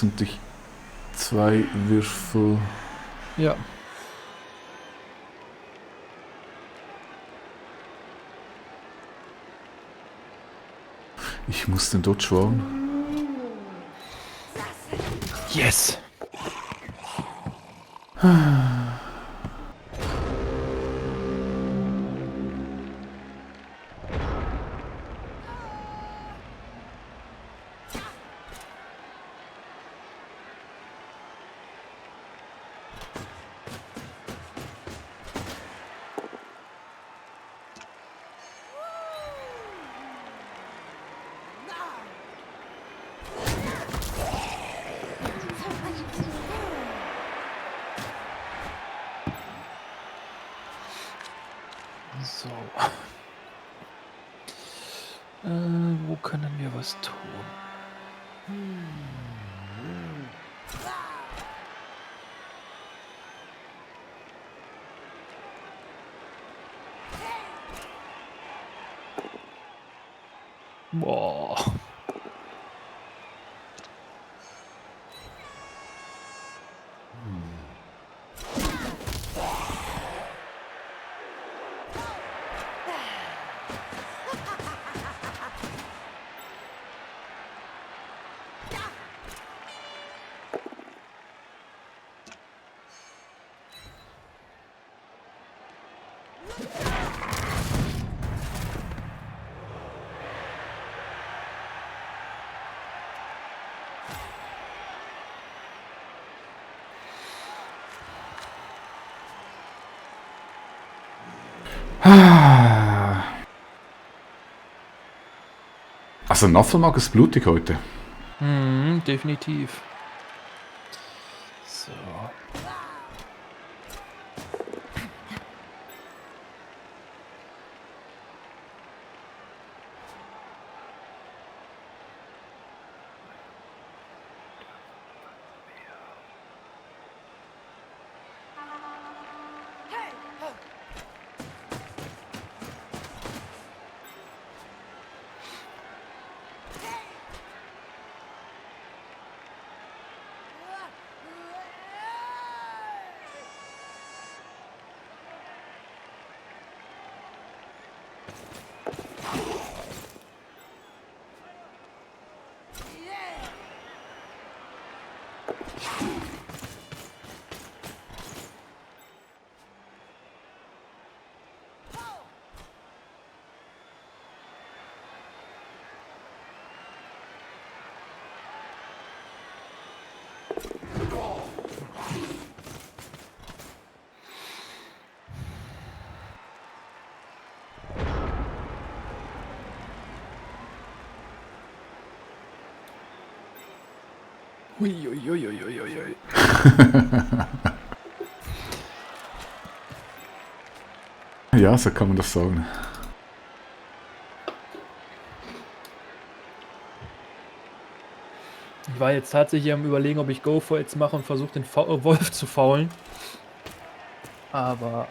natürlich 2 Würfel. Ja. Ich muss den Dodge wagen. Yes! So. Wo können wir was tun? Boah. Also Naffelmark ist blutig heute. Definitiv. So. Hui. Ja, so kann man das sagen. Ich war jetzt tatsächlich am Überlegen, ob ich Go for It's mache und versuche den Wolf zu faulen. Aber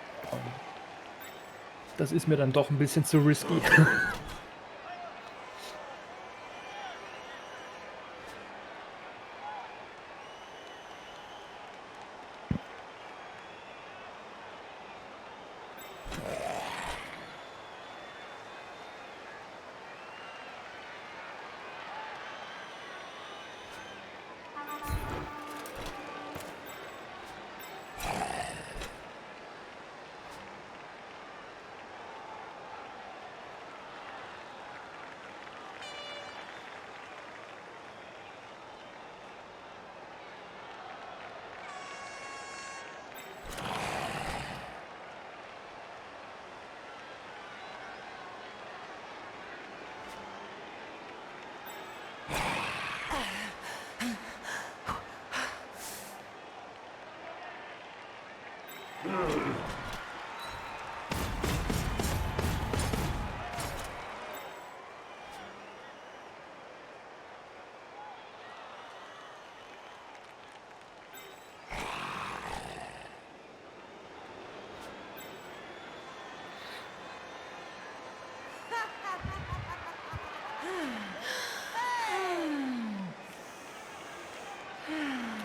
das ist mir dann doch ein bisschen zu risky.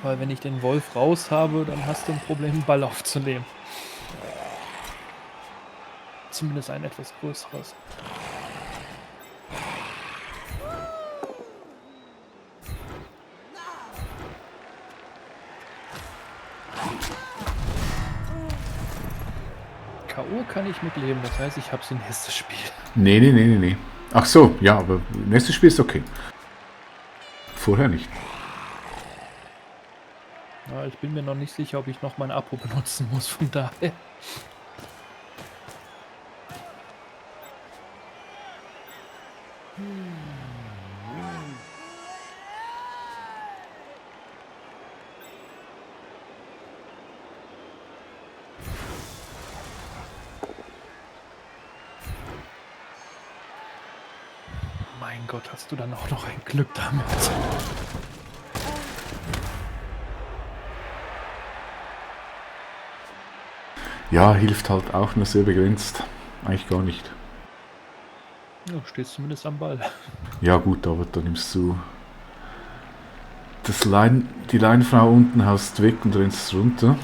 Weil wenn ich den Wolf raus habe, dann hast du ein Problem, einen Ball aufzunehmen. Zumindest ein etwas größeres. K.O. kann ich mitleben, das heißt, ich habe sie nächstes Spiel. Nee. Ach so, ja, aber nächstes Spiel ist okay. Vorher nicht. Ja, ich bin mir noch nicht sicher, ob ich noch mein Abo benutzen muss, von daher. Mein Gott, hast du dann auch noch ein Glück damit. Ja, hilft halt auch nur sehr begrenzt. Eigentlich gar nicht. Ja, du stehst zumindest am Ball. Ja gut, aber dann nimmst du die Leinfrau unten, haust weg und rennst runter.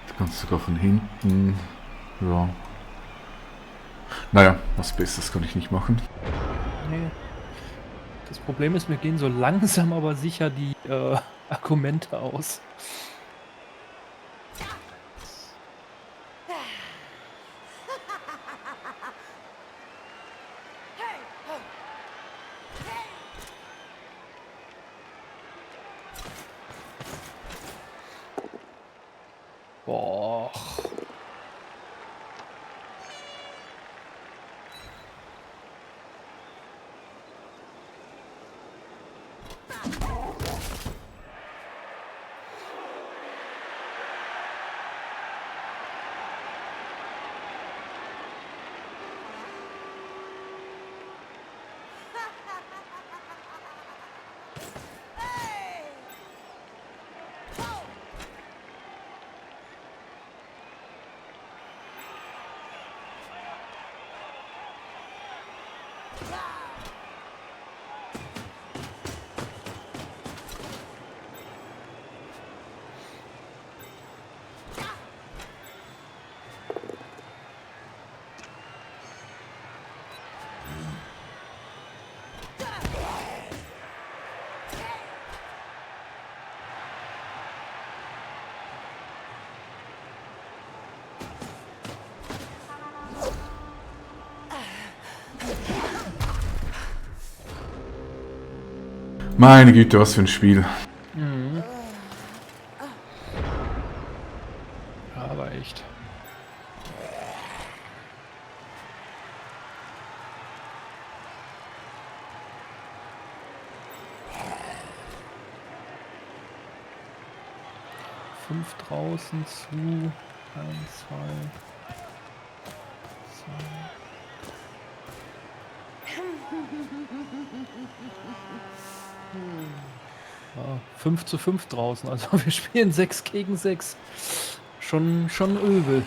Du kannst sogar von hinten. Ja. Naja, was Besseres kann ich nicht machen. Nee. Das Problem ist, mir gehen so langsam aber sicher die Argumente aus. Boah. Meine Güte, was für ein Spiel. Mhm. Ja, aber echt. Fünf draußen zu. 1, 2. Ja, 5:5 draußen. Also wir spielen 6 gegen 6. Schon übel.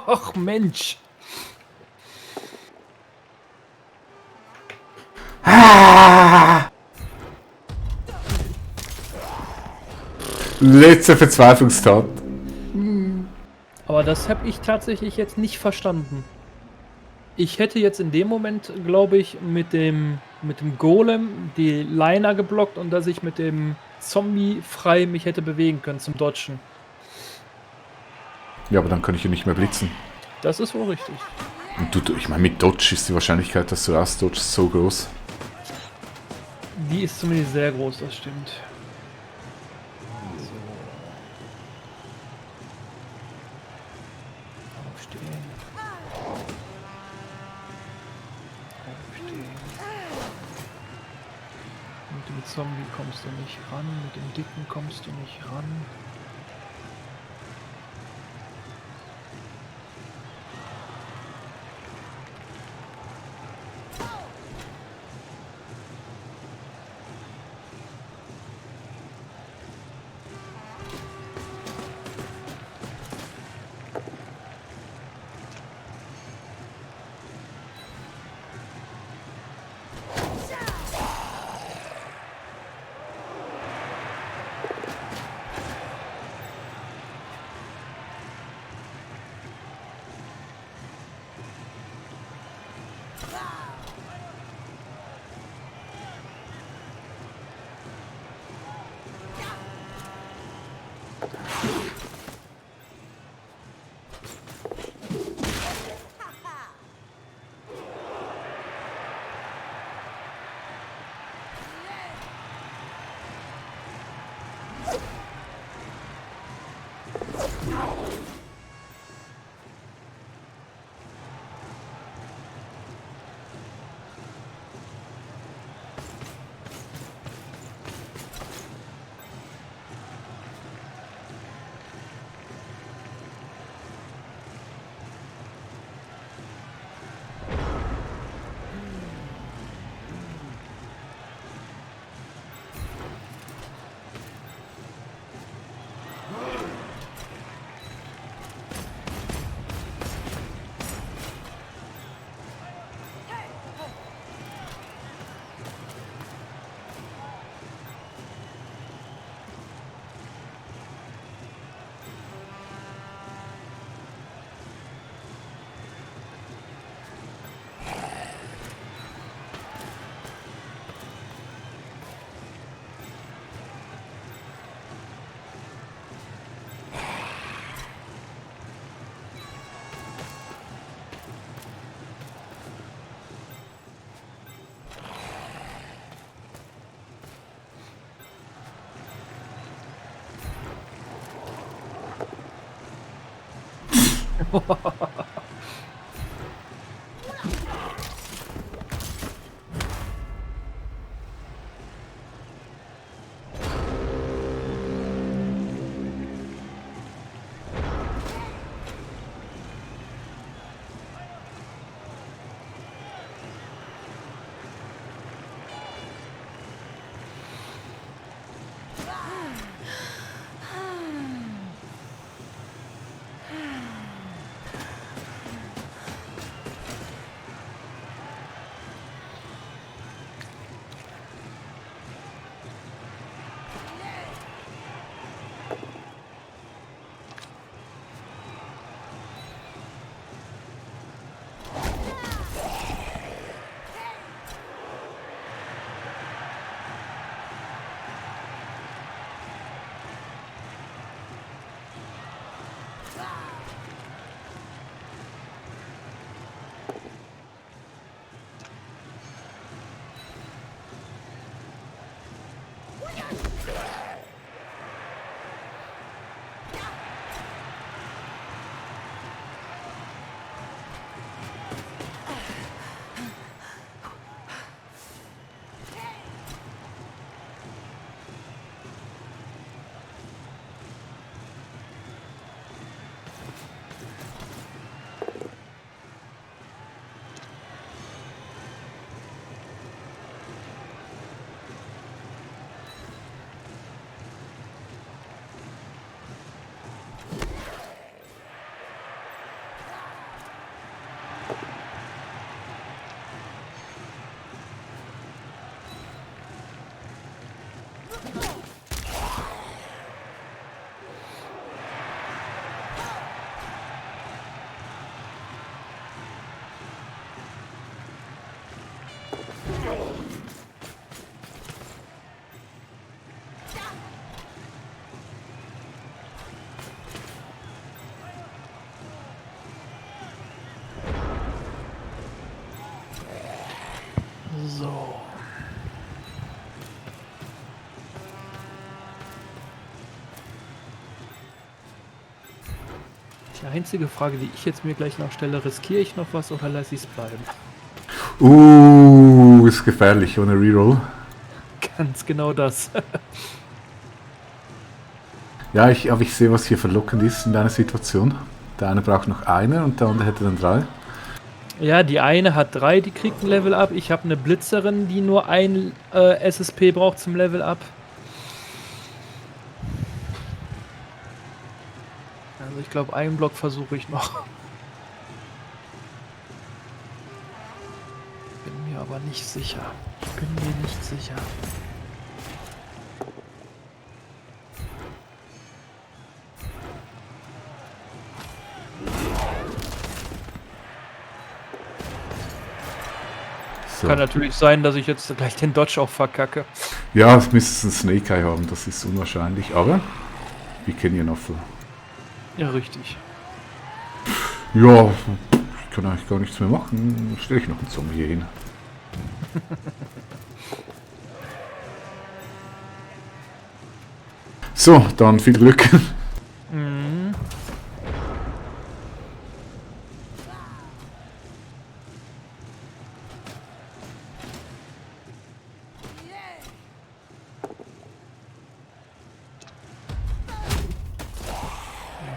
Ach Mensch. Letzte Verzweiflungstat. Aber das habe ich tatsächlich jetzt nicht verstanden. Ich hätte jetzt in dem Moment, glaube ich, mit dem Golem die Liner geblockt und dass ich mit dem Zombie frei mich hätte bewegen können zum Dodgen. Ja, aber dann kann ich ja nicht mehr blitzen. Das ist wohl richtig. Und ich meine, mit Dodge ist die Wahrscheinlichkeit, dass du rausdodgst, so groß. Die ist zumindest sehr groß, das stimmt. Aufstehen. Aufstehen. Mit dem Zombie kommst du nicht ran, mit dem Dicken kommst du nicht ran. So. Die einzige Frage, die ich jetzt mir gleich noch stelle, riskiere ich noch was oder lasse ich es bleiben? Ist gefährlich ohne Reroll. Ganz genau das. Ja, aber ich sehe, was hier verlockend ist in deiner Situation. Der eine braucht noch eine und der andere hätte dann 3. Ja, die eine hat 3, die kriegt ein Level Up. Ich habe eine Blitzerin, die nur ein SSP braucht zum Level Up. Also ich glaube, einen Block versuche ich noch. Bin mir aber nicht sicher. Bin mir nicht sicher. So. Kann natürlich sein, dass ich jetzt gleich den Dodge auch verkacke. Ja, es müsste ein Snake Eye haben, das ist unwahrscheinlich, aber Wir kennen ihn Apfel. Ja, richtig. Ja, ich kann eigentlich gar nichts mehr machen. Stelle ich noch einen Zombie hier hin. So, dann viel Glück. Mhm.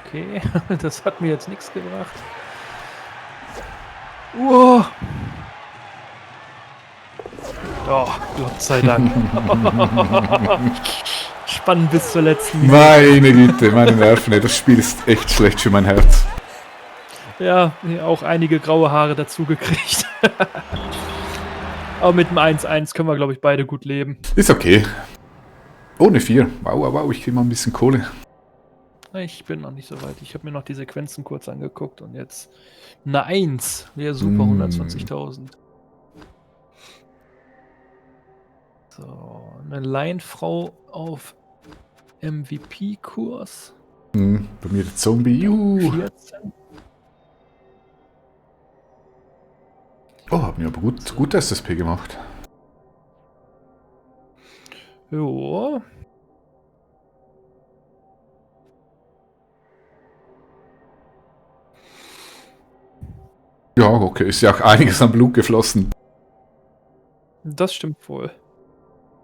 Okay, das hat mir jetzt nichts gebracht. Wow. Oh, Gott sei Dank. Spannend bis zur letzten Minute. Meine Güte, meine Nerven. Das Spiel ist echt schlecht für mein Herz. Ja, auch einige graue Haare dazu gekriegt. Aber mit dem 1-1 können wir, glaube ich, beide gut leben. Ist okay. Ohne 4. Wow, wow, wow, ich kriege mal ein bisschen Kohle. Ich bin noch nicht so weit. Ich habe mir noch die Sequenzen kurz angeguckt und jetzt eine 1. Wäre super, 120.000. So, eine Laienfrau auf MVP-Kurs. Bei mir der Zombie. Juhu. 14. Oh, haben wir aber gut SSP gemacht. Jo. Ja, okay, ist ja auch einiges an Blut geflossen. Das stimmt wohl.